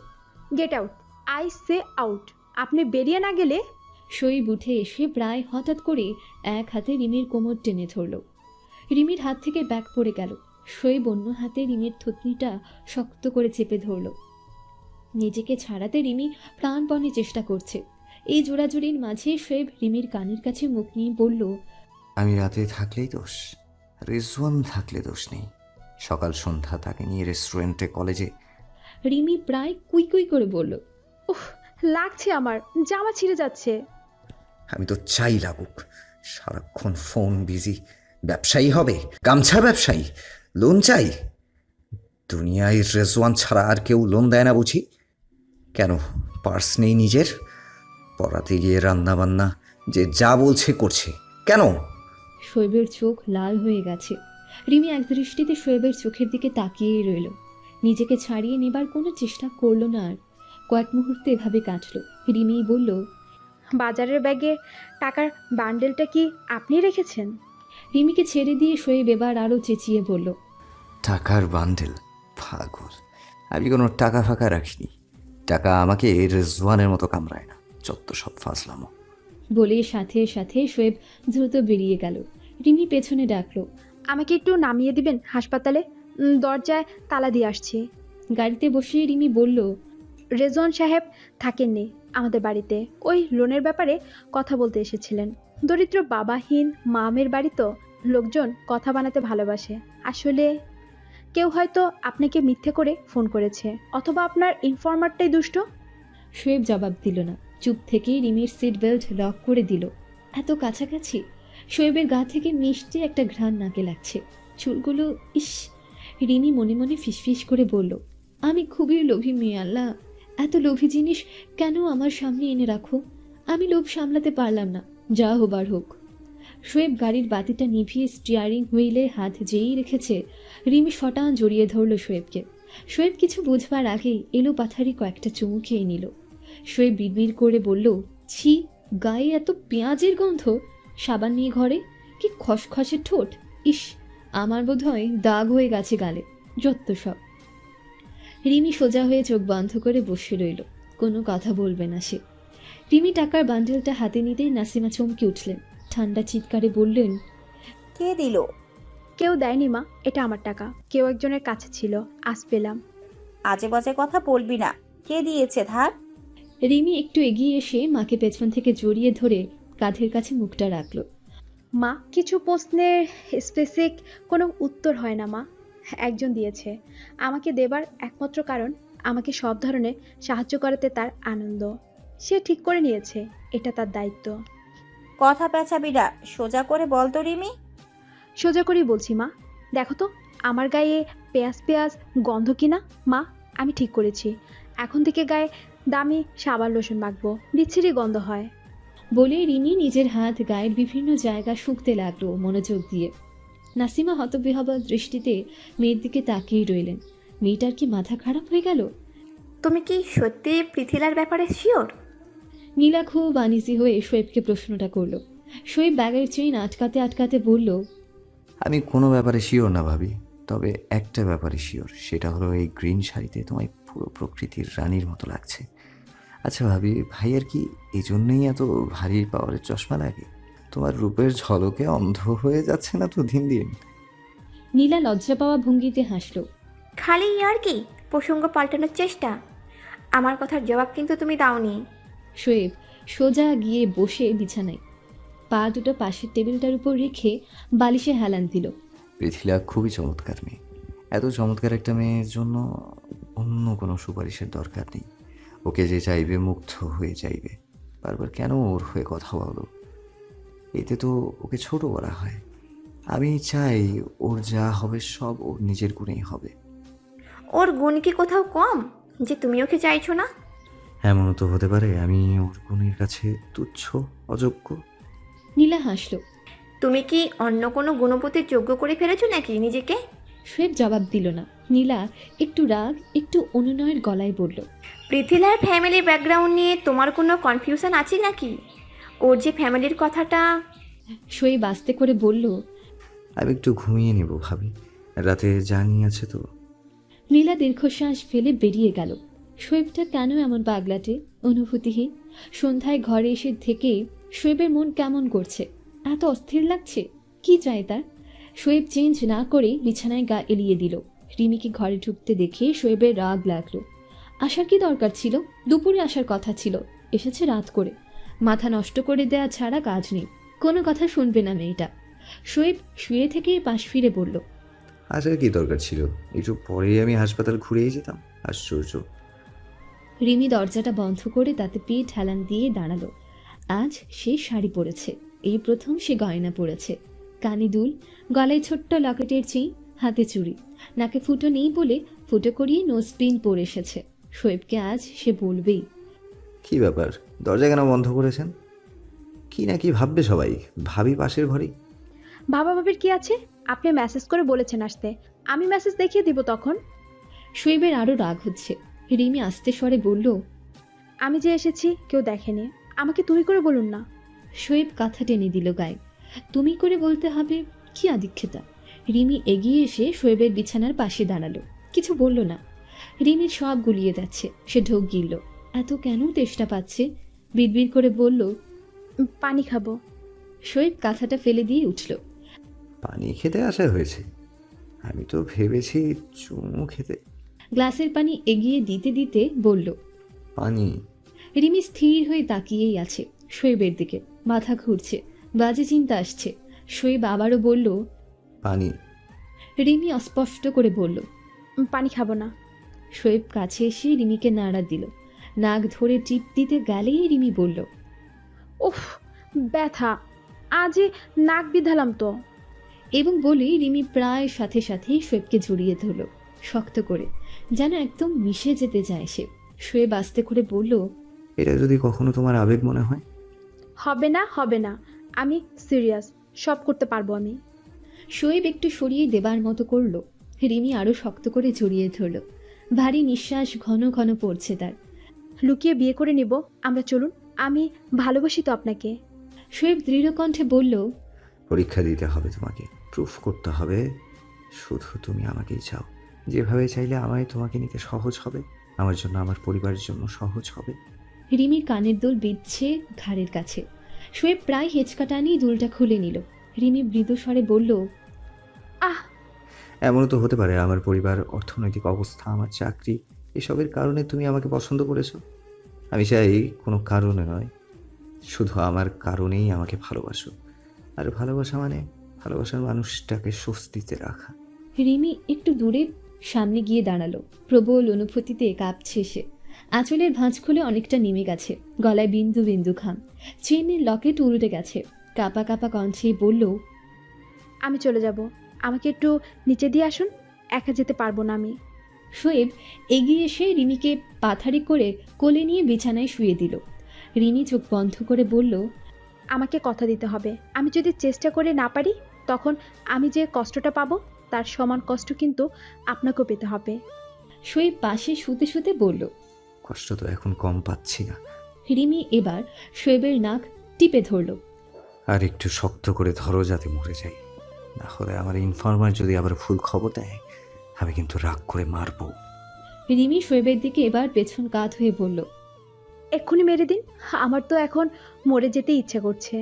get out, I say out. আপনি বেরিয়ে না গেলে। শোয়েব উঠে এসে প্রায় হঠাৎ করে এক হাতে রিমির কোমর টেনে ধরল। রিমির হাত থেকে ব্যাগ পড়ে গেল। শোয়েব অন্য হাতে রিমির থুতনিটা শক্ত করে চেপে ধরল। নিজেকে ছাড়াতে রিমি প্রাণপণে চেষ্টা করছে। এই জোড়াজুড়ির মাঝে শোয়েব রিমির কানের কাছে মুখ নিয়ে বলল, আমি রাতে থাকলেই দোষ, রিজওয়ান থাকলে দোষ নেই। সকাল সন্ধ্যা তাকে নিয়ে রেস্টুরেন্টে, কলেজে। রিমি প্রায় কুই কুই করে বলল, উফ, লাগছে আমার, জামা ছিঁড়ে যাচ্ছে। আমি তো চাই লাগুক, সারাক্ষণ ফোন বিজি। ব্যবসায়ী হবে, গামছা ব্যবসায়ী, লোন চাই। দুনিয়ায় রেজওয়ান ছাড়া আর কেউ লোন দেয় না বুঝি? কেন পার্স নেই নিজের? পড়াতে গিয়ে রান্না বান্না যে যা বলছে করছে, কেন? শোয়েবের চোখ লাল হয়ে গেছে। রিমি এক দৃষ্টিতে শোয়েবের চোখের দিকে তাকিয়েই রইল। নিজেকে ছাড়িয়ে নেবার কোনো চেষ্টা করলো না আর। কয়েক মুহূর্তে এভাবে কাটল। রিমি বলল, বাজারের ব্যাগে টাকার বান্ডেলটা কি আপনি রেখেছেন? রিমিকে ছেড়ে দিয়ে শোয়েব এবার আরও চেঁচিয়ে বলল, টাকার বান্ডেল? পাগল, আমি কোনো টাকা ফাঁকা রাখিনি। টাকা আমাকে রেজওয়ানের মতো কামড়ায় না। যত সব ফাজলামো। বলে সাথে সাথে শোয়েব দ্রুত বেরিয়ে গেল। রিমি পেছনে ডাকলো, আমাকে একটু নামিয়ে দিবেন হাসপাতালে? দরজায় তালা দিয়ে আসছি। গাড়িতে বসে রিমি বলল, রেজওয়ান সাহেব থাকেননি আমাদের বাড়িতে, ওই লোনের ব্যাপারে কথা বলতে এসেছিলেন। দরিদ্র বাবাহীন মামের বাড়ি তো, লোকজন কথা বানাতে ভালোবাসে। আসলে কেউ হয়তো আপনাকে মিথ্যে করে ফোন করেছে, অথবা আপনার ইনফরমারটাই দুষ্ট। শোয়েব জবাব দিল না। চুপ থেকেই রিমির সিট বেল্ট লক করে দিল। এত কাছাকাছি, শোয়েবের গা থেকে মিষ্টি একটা ঘ্রাণ নাকে লাগছে। চুলগুলো, ইস! রিমি মনে মনে ফিসফিস করে বলল, আমি খুবই লোভী মেয়ে, আল্লাহ! এত লোভী জিনিস কেন আমার সামনে এনে রাখো? আমি লোভ সামলাতে পারলাম না, যা হবার হোক। শোয়েব গাড়ির বাতিটা নিভিয়ে স্টিয়ারিং হুইলে হাত যেই রেখেছে, রিমি শটান জড়িয়ে ধরল শোয়েবকে। শোয়েব কিছু বুঝবার আগেই এলো পাথারি কয়েকটা চুমু খেয়ে নিল। শোয়েব বিড়বিড় করে বলল, ছি! গায়ে এত পেঁয়াজের গন্ধ। সাবান নিয়ে ঘরে? কি খসখসে ঠোঁট! ইস! আমার বোধহয় দাগ হয়ে গেছে গালে। যত্ত সব। রিমি সোজা হয়ে চোখ বন্ধ করে বসে রইল। কোনো কথা বলবে না সে। রিমি টাকার বান্ডেলটা হাতে নিতেই নাসিমা চমকে উঠলেন। ঠান্ডা চিৎকারে বললেন, কে দিল? কেউ দেয়নি মা, এটা আমার টাকা। কেউ একজনের কাছে ছিল, আজ পেলাম। আজে বাজে কথা বলবি না। কে দিয়েছে ধার? রিমি একটু এগিয়ে এসে মাকে পেছন থেকে জড়িয়ে ধরে কাঁধের কাছে মুখটা রাখল। মা, কিছু প্রশ্নের স্পেসিফিক কোনো উত্তর হয় না মা। একজন দিয়েছে। আমাকে দেবার একমাত্র কারণ, আমাকে সব ধরনের সাহায্য করাতে তার আনন্দ। সে ঠিক করে নিয়েছে, এটা তার দায়িত্ব। কথা পেঁচাবি না, সোজা করে বল তো রিমি। সোজা করেই বলছি মা। দেখো তো আমার গায়ে পেঁয়াজ পেঁয়াজ গন্ধ কিনা। মা, আমি ঠিক করেছি, এখন থেকে গায়ে দামি সাবান লোশন মাখবো, বিচ্ছিরি গন্ধ হয়। বলে রিমি নিজের হাত গায়ের বিভিন্ন জায়গা শুকতে লাগলো মনোযোগ দিয়ে। নাসিমা হতবিহ্বল দৃষ্টিতে মেয়ের দিকে তাকিয়ে রইলেন। মেয়েটার কি মাথা খারাপ হয়ে গেল? তুমি কি সত্যি পৃথিলার ব্যাপারে শিওর? নীলা খুব আনিজি হয়ে শোয়েবকে প্রশ্নটা করলো। শোয়েব ব্যাগের চেইন আটকাতে আটকাতে বলল, আমি কোনো ব্যাপারে শিওর না ভাবি, তবে একটা ব্যাপারে শিওর, সেটা হলো এই গ্রিন শাড়িতে তোমায় পুরো প্রকৃতির রানীর মতো লাগছে। আচ্ছা ভাবি, ভাইয়ের কি এই জন্যই এত ভারী পাওয়ারের চশমা লাগে? তোমার রূপের ঝলকে অন্ধ হয়ে যাচ্ছে না তো দিন দিন? নীলা লজ্জা পাওয়া ভঙ্গিতে হাসল। খালি আর কি প্রসঙ্গ পাল্টানোর চেষ্টা। আমার কথার জবাব কিন্তু তুমি দাওনি। শোয়েব সোজা গিয়ে বসে বিছানায় পা দুটো পাশের টেবিলটার উপর রেখে বালিশে হেলান দিল। পৃথিলা খুবই চমৎকার মেয়ে। এত চমৎকার একটা মেয়ের জন্য অন্য কোনো সুপারিশের দরকার নেই। ওকে যে চাইবে মুগ্ধ হয়ে চাইবে। বারবার কেন ওর হয়ে কথা বলো? এতে তো ওকে ছোট করা হয়। আমি চাই ওর যা হবে সব ওর নিজের গুণেই হবে। ওর গুণ কি কোথাও কম যে তুমি ওকে চাইছো না? এমনও তো হতে পারে আমি ওর গুণের কাছে তুচ্ছ, অযোগ্য। নীলা হাসল। তুমি কি অন্য কোনো গুণপতির যোগ্য করে ফেলেছো নাকি নিজেকে? শোয়েব জবাব দিল না। নীলা একটু রাগ একটু অনুনয়ের গলায় বলল, পৃথিলার ফ্যামিলির ব্যাকগ্রাউন্ড নিয়ে তোমার কোনো কনফিউশন আছে নাকি? ওর যে ফ্যামিলির কথাটা। শোয়েব আস্তে করে বলল। আমি একটু ঘুমিয়ে নেব ভাবি, রাতে জার্নি আছে তো। নীলা দীর্ঘশ্বাস ফেলে বেরিয়ে গেল। শোয়েবটা কেন এমন পাগলাটে, অনুভূতিহীন? সন্ধ্যায় ঘরে এসে থেকে শোয়েবের মন কেমন করছে, এত অস্থির লাগছে। কি চায় তার? শোয়েব চেঞ্জ না করে বিছানায় গা এলিয়ে দিল। রিমিকে ঘরে ঢুকতে দেখে শোয়েবের রাগ লাগলো। আসার কি দরকার ছিল? দুপুরে আসার কথা ছিল, এসেছে রাত করে। মাথা নষ্ট করে দেয়া ছাড়া কাজ নেই, কোনো কথা শুনবে না মেয়েটা। শোয়েব শুয়ে থেকে পাশ ফিরে বলল। আসার কি দরকার ছিল? একটু পরেই আমি হাসপাতাল ঘুরেই যেতাম। আশ্চর্য। রিমি দরজাটা বন্ধ করে তাতে পিঠ হেলান দিয়ে দাঁড়ালো। আজ সে শাড়ি পরেছে, এই প্রথম সে গয়না পরেছে। কানে দুল, গলায় ছোট্ট লকেটের চেইন, হাতে চুড়ি, নাকে ফুটো নেই বলে ফুটো করিয়ে নোজপিন পরে এসেছে। শোয়েবকে আজ সে বলবেই। কি ব্যাপার, দরজা কেন বন্ধ করেছেন? কি না কি ভাববে সবাই? ভাবি পাশের ঘরেই। বাবা ভাবির কি আছে? আপনি মেসেজ করে বলেছেন আসতে, আমি মেসেজ দেখিয়ে দিব তখন। শোয়েবের আরও রাগ হচ্ছে। রিমি আস্তে স্বরে বলল। আমি যে এসেছি কেউ দেখেনি, আমাকে তুমি করে বলুন না। শোয়েব কাঁথা টেনে দিল গায়ে। তুমি করে বলতে হবে? কি আদিক্ষেতা! রিমি এগিয়ে এসে শোয়েবের বিছানার পাশে দাঁড়ালো। কিছু বলল না। রিমির সব গুলিয়ে যাচ্ছে, সে ঢোক গিলল। এত কেন তেষ্টা পাচ্ছে? বিড়বিড় করে বলল। পানি খাবো। শোয়েব কাঁথাটা ফেলে দিয়ে উঠল। পানি খেতে আসা হয়েছে? আমি তো ভেবেছি চুমু খেতে। গ্লাসের পানি এগিয়ে দিতে দিতে বলল। পানি। রিমি স্থির হয়ে তাকিয়েই আছে শোয়েবের দিকে। মাথা ঘুরছে, বাজে চিন্তা আসছে। শোয়েব আবারও বলল। পানি। রিমি অস্পষ্ট করে বলল। পানি খাবো না। শোয়েব কাছে এসে রিমিকে নাড়া দিল। নাক ধরে টিপ দিতে গেলেই রিমি বলল। উফ, ব্যথা! আজই নাক বিধালাম তো। এবং বলেই রিমি প্রায় সাথে সাথেই শোয়েবকে জড়িয়ে ধরল শক্ত করে, যেন একদম মিশে যেতে চায় সে। শোয়েব আস্তে করে বলল। এটা যদি কখনো তোমার আবেগ মনে হয়। হবে না, হবে না, আমি সিরিয়াস, সব করতে পারবো আমি। শোয়েব একটু সরিয়ে দেবার মতো করল। রিমি আরো শক্ত করে জড়িয়ে ধরল। ভারী নিঃশ্বাস ঘন ঘন পড়ছে তার। লুকিয়ে বিয়ে করে নিব আমরা, চলুন। আমি ভালোবাসি তো আপনাকে। শোয়েব দৃঢ় কণ্ঠে বলল। পরীক্ষা দিতে হবে তোমাকে, প্রুফ করতে হবে শুধু তুমি আমাকেই চাও। যেভাবে চাইলে আমায় তোমাকে নিতে সহজ হবে, আমার জন্য, আমার পরিবারের জন্য সহজ হবে। রিমির কানের দুল বিঁধছে ঘাড়ের কাছে। শোয়েব প্রায় হেঁচকা টানিয়ে দুলটা খুলে নিল। রিমি মৃদু স্বরে বলল। আহ! এমনও তো হতে পারে আমার পরিবার, অর্থনৈতিক অবস্থা, আমার চাকরি, এসবের কারণে তুমি আমাকে পছন্দ করেছো। আমি চাই কোনো কারণে নয়, শুধু আমার কারণেই আমাকে ভালোবাসো। আর ভালোবাসা মানে ভালোবাসার মানুষটাকে স্বস্তিতে রাখা। রিমি একটু দূরে সামনে গিয়ে দাঁড়ালো। প্রবল অনুভূতিতে কাঁপছে সে। আঁচলের ভাঁজ খুলে অনেকটা নেমে গেছে, গলায় বিন্দু বিন্দু ঘাম। চেনের লকেট উল্টে গেছে। কাঁপা কাঁপা কণ্ঠে বলল। আমি চলে যাব, আমাকে একটু নিচে দিয়ে আসুন, একা যেতে পারবো না আমি। শোয়েব এগিয়ে এসে রিমিকে পাথারি করে কোলে নিয়ে বিছানায় শুয়ে দিল। রিমি চোখ বন্ধ করে বলল। আমাকে কথা দিতে হবে, আমি যদি চেষ্টা করে না পারি তখন আমি যে কষ্টটা পাবো তার সমান কষ্ট কিন্তু আপনাকেও পেতে হবে। শোয়েব পাশে শুতে শুতে বলল। কষ্ট তো এখন কম পাচ্ছি না। রিমি এবার শোয়েবের নাক টিপে ধরল। আর একটু শক্ত করে ধরো যাতে মরে যাই, না হলে আমার ইনফর্মার যদি আবার ভুল খবর দেয় আমি কিন্তু রাগ করে মারবো। রিমি শোয়েবের দিকে এবার পেছন কাত হয়ে বলল। এক্ষুনি মেরে দিন, আমার তো এখন মরে যেতে ইচ্ছে করছে।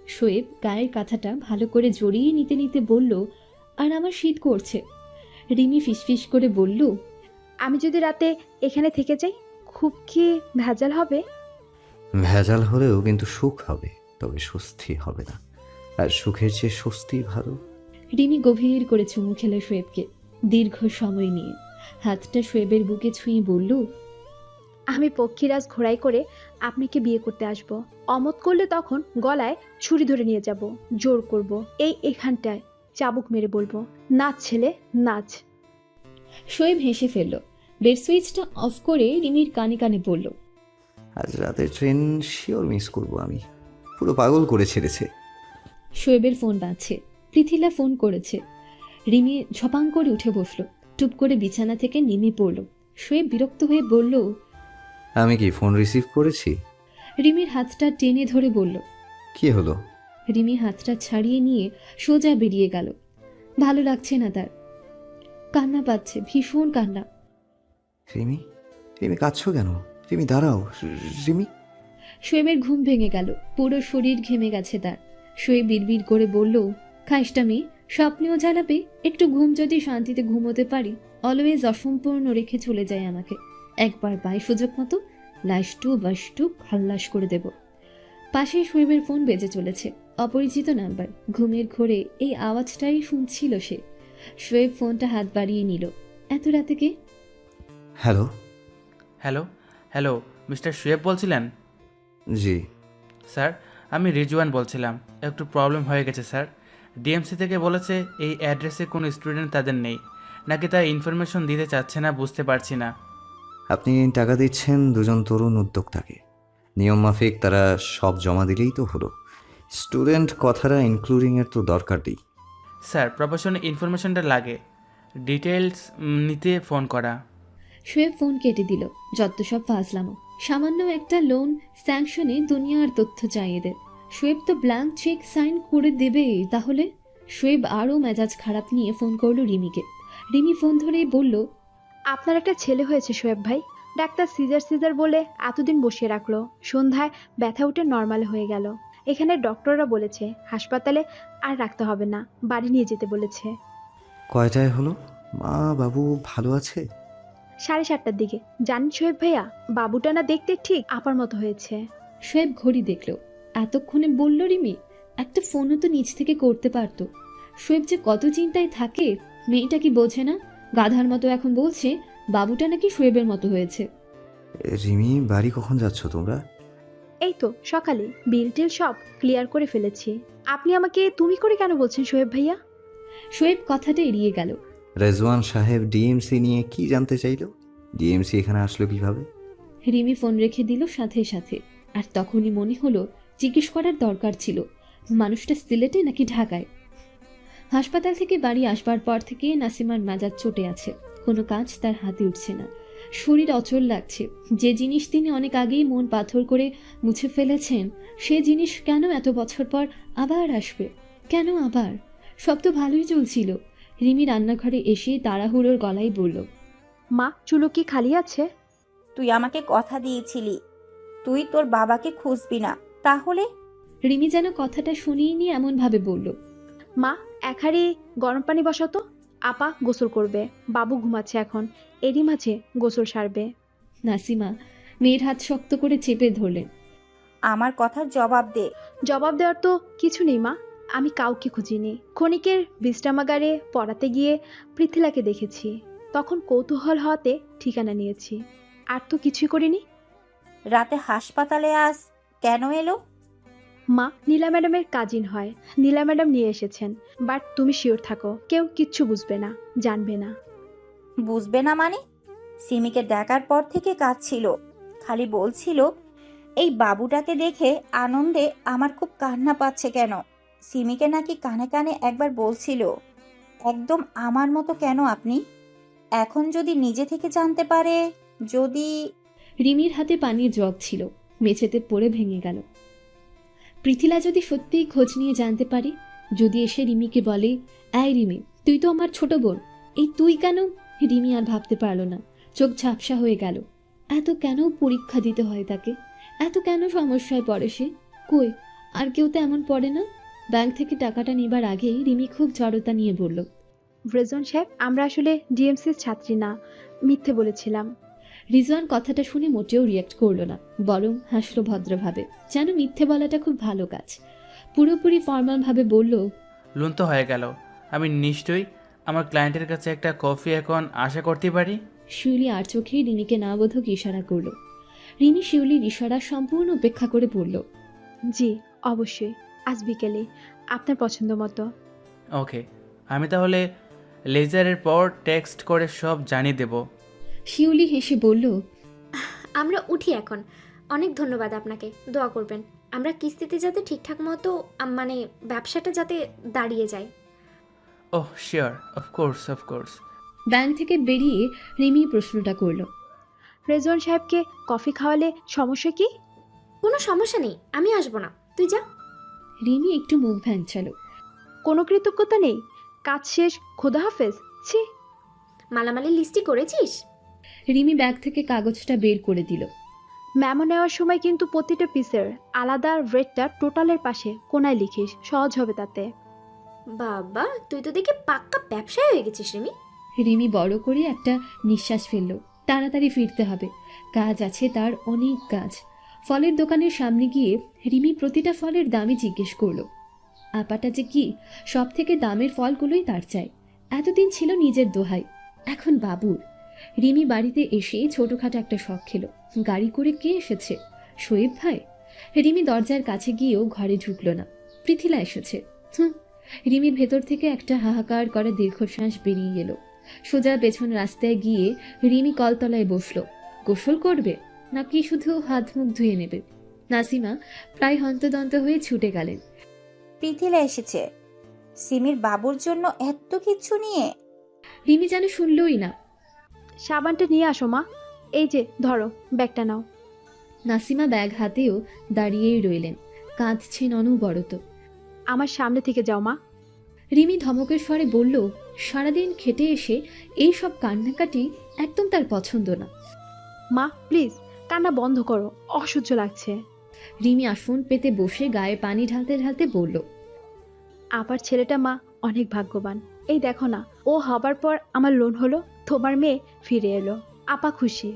শোয়েব গায়ের কাঁথাটা ভালো করে জড়িয়ে নিতে নিতে বলল। আর আমার শীত করছে। রিমি ফিসফিস করে বলল। আমি যদি রাতে এখানে থেকে যাই খুব কি ভেজাল হবে? ভেজাল হলেও কিন্তু সুখ হবে, তবে স্বস্তি হবে না। আর সুখের চেয়ে স্বস্তি ভালো। রিমি গভীর করে চুমু খেল শোয়েবকে, দীর্ঘ সময় নিয়ে। হাতটা শোয়েবের বুকে ছুঁয়ে বলল। আমি পক্ষীরাজ ঘোড়াই করে আপনাকে বিয়ে করতে আসব। অমত করলে তখন গলায় ছুরি ধরে নিয়ে যাব, জোর করব, এখানটায় চাবুক মেরে বলবো, নাচ ছেলে নাচ। শোয়েব হেসে ফেলল। বেড সুইচটা অফ করে রিমির কানে কানে বলল। আজ রাতের ট্রেন শিওর মিস করবো আমি, পুরো পাগল করে ছেড়েছে। শোয়েবের ফোন বাজছে। পৃথিলা ফোন করেছে। রিমি ঝপাং করে উঠে বসলো। টুপ করে বিছানা থেকে নেমে পড়ল। শোয়েব বিরক্ত হয়ে বলল। আমি কি ফোন রিসিভ করেছি? রিমির হাতটা টেনে ধরে বলল। কি হলো? রিমি হাতটা ছাড়িয়ে নিয়ে সোজা বেরিয়ে গেল। ভালো লাগছে না তার, কান্না পাচ্ছে, ভীষণ কান্না। রিমি, রিমি কাঁদছো কেন? রিমি দাঁড়াও, রিমি। শোয়েবের ঘুম ভেঙে গেল, পুরো শরীর ঘেমে গেছে তার। শোয়েব বিড়বিড় করে বলল, খাইসটা মেয়ে, স্বপ্নেও জ্বালাবে, একটু ঘুম যদি শান্তিতে ঘুমোতে পারি, অলওয়েজ অসম্পূর্ণ রেখে চলে যায় আমাকে। একবার পাই সুযোগ মতো লাইস্টু বাস্টু খাল্লাস করে দেব। পাশেই শোয়েবের ফোন বেজে চলেছে, অপরিচিত নাম্বার। ঘুমের ঘোরে এই আওয়াজটাই শুনছিল সে। শোয়েব ফোনটা হাত বাড়িয়ে নিল। এত রাতে কে? Hello. Hello, hello, mister Shuyeb বলছিলেন? জি। স্যার, আমি রিজওয়ান বলছিলাম। একটু প্রবলেম হয়ে গেছে স্যার। ডিএমসি থেকে বলেছে এই অ্যাড্রেসে কোনো স্টুডেন্ট তাদের নেই, নাকি তার ইনফরমেশন দিতে চাচ্ছে না, বুঝতে পারছি না। আপনি টাকা দিচ্ছেন দুজন তরুণ উদ্যোক্তাকে, নিয়ম মাফিক তারা সব জমা দিলেই তো হলো। স্টুডেন্ট কথাটা ইনক্লুডিংয়ের তো দরকার নেই। স্যার, প্রফেশনের ইনফরমেশনটা লাগে, ডিটেলস নিতে ফোন করা। শোয়েব ফোন কেটে দিল। যত সব ফাজলামো, সামান্য একটা লোন স্যাংশনে দুনিয়ার তথ্য চাইয়ে দেয়। শোয়েব তো ব্ল্যাঙ্ক চেক সাইন করে দেবে তাহলে। শোয়েব আরও মেজাজ খারাপ নিয়ে ফোন করলো রিমিকে। রিমি ফোন ধরেই বলল, আপনার একটা ছেলে হয়েছে শোয়েব ভাই। ডাক্তার সিজার সিজার বলে এতদিন বসিয়ে রাখলো, সন্ধ্যায় ব্যথা উঠে নর্মাল হয়ে গেল। এখানে ডক্টররা বলেছে হাসপাতালে আর রাখতে হবে না, বাড়ি নিয়ে যেতে বলেছে। কয়টায় হলো? মা বাবু ভালো আছে? 7:30টার দিকে। জানেন শোয়েব ভাইয়া, বাবুটা না দেখতে ঠিক আপার মতো হয়েছে। শোয়েব ঘড়ি দেখলো। এতক্ষণে বলল রিমি, একটা ফোনও তো নিজ থেকে করতে পারতো। শোয়েব যে কত চিন্তায় থাকে, মেয়েটা কি বোঝে না? গাধার মতো এখন বলছে বাবুটা নাকি শোয়েবের মতো হয়েছে। রিমি, বাড়ি কখন যাচ্ছ তোমরা? এই তো সকালে বিল টিল সব ক্লিয়ার করে ফেলেছি। আপনি আমাকে তুমি করে কেন বলছেন শোয়েব ভাইয়া? শোয়েব কথাটা এড়িয়ে গেল। রেজওয়ান সাহেব ডিএমসি নিয়ে কি জানতে চাইলো? ডিএমসি এখানে আসলো কিভাবে? রিমি ফোন রেখে দিল সাথে সাথে। আর তখনই মনে হলো জিজ্ঞেস করার দরকার ছিল, মানুষটা সিলেটে নাকি ঢাকায়। হাসপাতাল থেকে বাড়ি আসবার পর থেকে নাসিমার মেজাজ চটে আছে, কোনো কাজ তার হাতে উঠছে না, শরীর অচল লাগছে। যে জিনিস তিনি অনেক আগেই মন পাথর করে মুছে ফেলেছেন, সে জিনিস কেন এত বছর পর আবার আসবে? কেন আবার? সব তো ভালোই চলছিল। রিমি রান্নাঘরে এসে তাড়াহুড়োর গলায় বলল, মা, চুলো কি খালি আছে? তুই আমাকে কথা দিয়েছিলি তুই তোর বাবাকে খুঁজবি না, তাহলে? রিমি যেন কথাটা শুনিয়ে নিয়ে এমনভাবে বলল, মা, এক হাঁড়ি গরম পানি বসাতো, আপা গোসল করবে, বাবু ঘুমাচ্ছে এখন, এরই মাঝে গোসল সারবে। নাসিমা মেয়ের হাত শক্ত করে চেপে ধরলেন। আমার কথার জবাব দে। জবাব দেওয়ার তো কিছু নেই মা, আমি কাউকে খুঁজিনি। ক্ষণিকের বিশ্রামাগারে পড়াতে গিয়ে পৃথিলাকে দেখেছি, তখন কৌতূহল হওয়াতে ঠিকানা নিয়েছি, আর তো কিছুই করিনি। রাতে হাসপাতালে আজ কেন এলো? মা, নীলা ম্যাডামের কাজিন হয়, নীলা ম্যাডাম নিয়ে এসেছেন। বাট তুমি শিওর থাকো, কেউ কিচ্ছু বুঝবে না, জানবে না। বুঝবে না মানে? সিমিকে দেখার পর থেকে কাঁদছিল, খালি বলছিল এই বাবুটাকে দেখে আনন্দে আমার খুব কান্না পাচ্ছে কেন। সিমিকে নাকি কানে কানে একবার বলছিল, একদম আমার মতো কেন আপনি? এখন যদি নিজে থেকে জানতে পারে, যদি... রিমির হাতে পানির জগ ছিল, মেঝেতে পড়ে ভেঙে গেল। পৃথিলা যদি সত্যিই খোঁজ নিয়ে জানতে পারে, যদি এসে রিমিকে বলে, এই রিমি, তুই তো আমার ছোট বোন, এই তুই কেন? রিমি আর ভাবতে পারল না, চোখ ঝাপসা হয়ে গেল। এত কেন পরীক্ষা দিতে হয় তাকে? এত কেন সমস্যায় পড়ে সে? কই, আর কেউ তো এমন পড়ে না। ব্যাংক থেকে টাকাটা নেবার আগেই রিমি খুব জড়তা নিয়ে বলল, রেজন সাহেব, আমরা আসলে ডিএমসির ছাত্রী না, মিথ্যে বলেছিলাম। রিজওয়ান কথাটা শুনে মোটেও রিয়াক্ট করলো না, বরং হাসলো ভদ্রভাবে, যেন মিথ্যে বলাটা খুব ভালো কাজ। পুরোপুরি ফর্মালভাবে বলল, লোন তো হয়ে গেল, আমি নিশ্চয়ই আমার ক্লায়েন্টের কাছে একটা কফি এখন আশা করতে পারি। শিউলি আর চোখেই রিমিকে না বোধক ইশারা করল। রিমি শিউলির ইশারা সম্পূর্ণ উপেক্ষা করে বলল, জি অবশ্যই, আজ বিকেলে আপনার পছন্দ মতো। ওকে, আমি তাহলে লেজারের পর টেক্সট করে সব জানিয়ে দেব। শিউলি হেসে বলল, আমরা উঠি এখন। অনেক ধন্যবাদ আপনাকে, দোয়া করবেন আমরা কিস্তিতে যাতে ঠিকঠাক মতো মানে ব্যবসাটা যাতে দাঁড়িয়ে যায়। ওহ শিওর, অফকোর্স অফকোর্স। ব্যাংক থেকে বেরিয়ে রিমি প্রশ্নটা করল, রেজওয়ান সাহেবকে কফি খাওয়ালে সমস্যা কি? কোনো সমস্যা নেই, আমি আসবো না, তুই যা। রিমি একটু মুখ ভ্যাংচালো। কোনো কৃতজ্ঞতা নেই? কাজ শেষ, খোদা হাফেজ। ছি। মালামালের লিস্টই করেছিস? রিমি ব্যাগ থেকে কাগজটা বের করে দিল। মেমো নেওয়ার সময় কিন্তু প্রতিটা পিসের আলাদা রেটটা টোটালের পাশে কোনায় লিখিস, সহজ হবে তাতে। বাবা, তুই তো দেখে পাক্কা ব্যবসায়ী হয়ে গেছিস রিমি। রিমি বড় করে একটা নিঃশ্বাস ফেলল। তাড়াতাড়ি ফিরতে হবে, কাজ আছে তার, অনেক কাজ। ফলের দোকানের সামনে গিয়ে রিমি প্রতিটা ফলের দামই জিজ্ঞেস করলো। আপাটা যে কি, সব থেকে দামের ফলগুলোই তার চাই। এতদিন ছিল নিজের দোহাই, এখন বাবুর। রিমি বাড়িতে এসে ছোটখাটো একটা শখ খেলো। গাড়ি করে কে এসেছে? শোয়েব ভাই। রিমি দরজার কাছে গিয়েও ঘরে ঢুকলো না। পৃথিলা এসেছে। রিমির ভেতর থেকে একটা হাহাকার করা দীর্ঘশ্বাস বেরিয়ে এলো। সোজা পেছন রাস্তায় গিয়ে রিমি কলতলায় বসলো। গোসল করবে নাকি শুধু হাত মুখ ধুয়ে নেবে? নাসিমা প্রায় হন্তদন্ত হয়ে ছুটে গেলেন। পৃথিলা এসেছে সিমির বাবুর জন্য এত কিছু নিয়ে। রিমি যেন শুনলই না। সাবানটা নিয়ে আসো মা। এই যে ধরো, ব্যাগটা নাও। নাসিমা ব্যাগ হাতেও দাঁড়িয়েই রইলেন, কাঁদছেন অনবরত। আমার সামনে থেকে যাও মা। রিমি ধমকের স্বরে বলল, সারাদিন খেটে এসে এই সব কান্নাকাটি একদম তার পছন্দ না। মা প্লিজ, কান্না বন্ধ করো, অসহ্য লাগছে। রিমি আসন পেতে বসে গায়ে পানি ঢালতে ঢালতে বলল, আপার ছেলেটা মা অনেক ভাগ্যবান। এই দেখো না, ও হবার পর আমার লোন হলো, তোমার মেয়ে ফিরে এলো। আপা খুশি,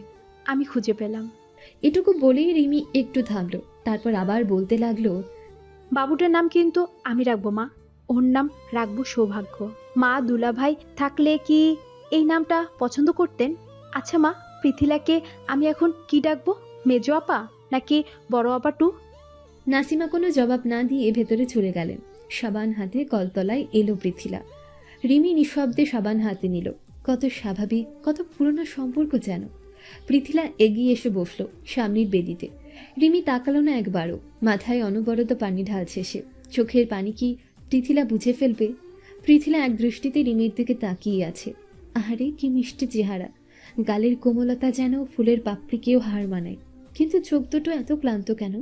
আমি খুঁজে পেলাম। এটুকু বলেই রিমি একটু থামলো। তারপর আবার বলতে লাগলো, বাবুটার নাম কিন্তু আমি রাখবো মা, ওর নাম রাখবো সৌভাগ্য। মা দুলাভাই থাকলে কি এই নামটা পছন্দ করতেন? আচ্ছা মা, পৃথিলাকে আমি এখন কি ডাকবো? মেজো আপা নাকি বড় আপা টু? নাসিমা কোনো জবাব না দিয়ে ভেতরে চলে গেলেন। সাবান হাতে কলতলায় এলো পৃথিলা। রিমি নিঃশব্দে সাবান হাতে নিল। কত স্বাভাবিক, কত পুরনো সম্পর্ক যেন। পৃথিলা এগিয়ে এসে বসলো সামনের বেদিতে। রিমি তাকালো না একবারও। মাথায় অনবরত পানি ঢালছে সে। চোখের পানি কি পৃথিলা বুঝে ফেলবে? পৃথিলা এক দৃষ্টিতে রিমির দিকে তাকিয়ে আছে। আহারে কি মিষ্টি চেহারা, গালের কোমলতা যেন ফুলের পাপড়িকেও হার মানায়। কিন্তু চোখ দুটো এত ক্লান্ত কেন?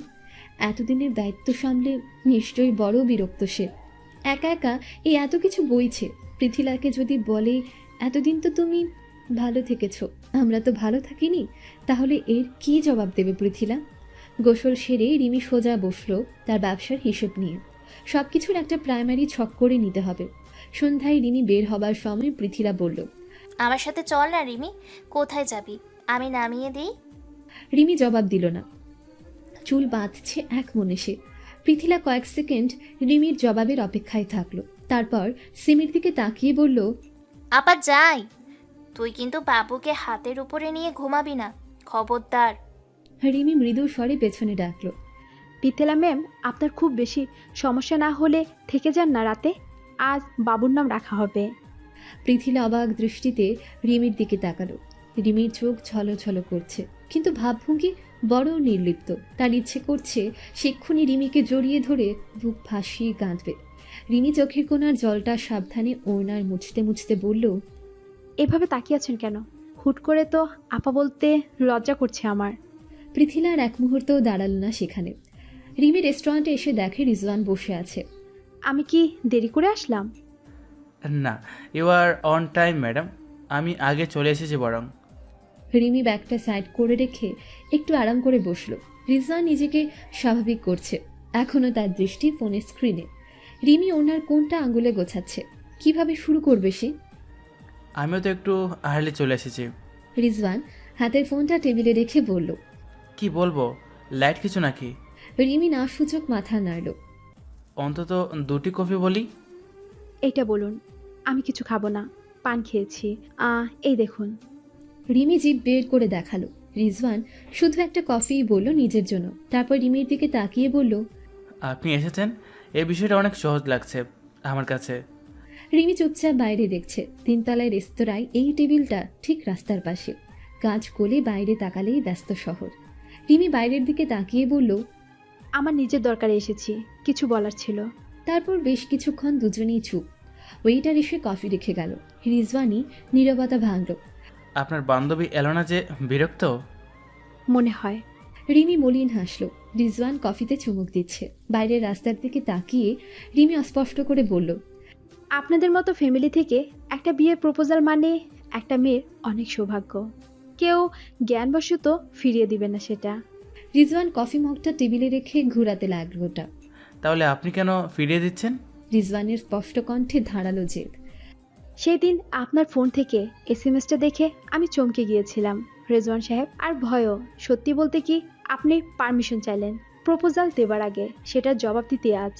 এতদিনের দায়িত্ব সামলে নিশ্চয়ই বড় বিরক্ত সে। একা একা এই এত কিছু বইছে। পৃথিলাকে যদি বলে, এতদিন তো তুমি ভালো থেকেছ, আমরা তো ভালো থাকিনি, তাহলে এর কি জবাব দেবে পৃথিলা? গোসল সেরে রিমি সোজা বসলো তার ব্যবসার হিসেব নিয়ে। সব কিছুর একটা প্রাইমারি ছক করে নিতে হবে। সন্ধ্যায় রিমি বের হবার সময় পৃথিলা বলল, আমার সাথে চল না রিমি। কোথায় যাবি? আমি নামিয়ে দিই। রিমি জবাব দিল না। চুল বাঁধছে এক মনে সে। পৃথিলা কয়েক সেকেন্ড রিমির জবাবের অপেক্ষায় থাকলো। তারপর সিমির দিকে তাকিয়ে বলল, আপা যাই, তুই কিন্তু বাবুকে হাতের উপরে নিয়ে ঘুমাবি না, খবরদার। রিমি মৃদু স্বরে পেছনে ডাকলো, পৃথিলা ম্যাম, আপনার খুব বেশি সমস্যা না হলে থেকে যান না রাতে, আজ বাবুর নাম রাখা হবে। পৃথিলা অবাক দৃষ্টিতে রিমির দিকে তাকালো। রিমির চোখ ছলছল করছে, কিন্তু ভাবভঙ্গি বড় নির্লিপ্ত। তার ইচ্ছে করছে সেক্ষুনি রিমিকে জড়িয়ে ধরে বুক ভাসিয়ে কাঁদবে। রিমি চোখের কোণার জলটা সাবধানে ওড়নার মুছতে মুছতে বলল, এভাবে তাকিয়ে আছেন কেন? হুট করে তো আপা বলতে লজ্জা করছে আমার। পৃথিলার এক মুহূর্তও দাঁড়ালো না সেখানে। রিমি রেস্টুরেন্টে এসে দেখে রিজওয়ান বসে আছে। আমি কি দেরি করে আসলাম? না, you are on time madam, আমি আগে চলে এসেছি বরং। রিমি ব্যাগটা সাইড করে রেখে একটু আরাম করে বসলো। রিজওয়ান নিজেকে স্বাভাবিক করছে। এখনও তার দৃষ্টি ফোনের স্ক্রিনে। রিমি ওনার কোনটা আঙুলে গোছাচ্ছে। কিভাবে শুরু করবে সে? আমিও তো একটু আর্লি চলে এসেছি। রিজওয়ান হাতের ফোনটা টেবিলে রেখে বলল, কি বলবো, লাইট কিছু নাকি? রিমি না সূচক মাথা নাড়ল। অন্তত 2টি কফি বলি। এইটা বলুন। আমি কিছু খাবো না, পান খেয়েছি। এই দেখুন। রিমি জিভ বের করে দেখালো। রিজওয়ান শুধু একটা কফিই বলল নিজের জন্য। তারপর রিমির দিকে তাকিয়ে বলল, আপনি এসেছেন, এই বিষয়টা অনেক সহজ লাগছে আমার কাছে। রিমি চুপচাপ বাইরে দেখছে। 3 তলায় রেস্তোরাঁয় এই টেবিলটা ঠিক রাস্তার পাশে। কাজ কোলে বাইরে তাকালেই ব্যস্ত শহর। রিমি বাইরের দিকে তাকিয়ে বলল, আমার নিজের দরকারে এসেছি, কিছু বলার ছিল। তারপর বেশ কিছুক্ষণ দুজনেই চুপ। ওয়েটার এসে কফি রেখে গেল। রিজওয়ানি নীরবতা ভাঙল। আপনার বান্ধবী এলো না যে বিরক্ত? মনে হয়। রিমি মলিন হাসল। রিজওয়ান কফিতে চুমুক দিচ্ছে। বাইরের রাস্তার দিকে তাকিয়ে রিমি অস্পষ্ট করে বলল, আপনাদের মতো ফ্যামিলি থেকে একটা বিয়ের প্রপোজাল মানে একটা মেয়ের অনেক সৌভাগ্য। কেউ জ্ঞানবশত ফিরিয়ে দিবে না সেটা। রিজওয়ান কফি মগটা টেবিলে রেখে ঘুরাতে লাগলো ওটা। তাহলে আপনি কেন ফিরিয়ে দিচ্ছেন? রিজওয়ানের স্পষ্ট কণ্ঠে ধারালো জেদ। সেই দিন আপনার ফোন থেকে এসএমএসটা দেখে আমি চমকে গিয়েছিলাম রেজওয়ান সাহেব, আর ভয়ও। সত্যি বলতে কি, আপনি পারমিশন চাইলেন প্রপোজাল দেবার আগে, সেটার জবাব দিতে আজ।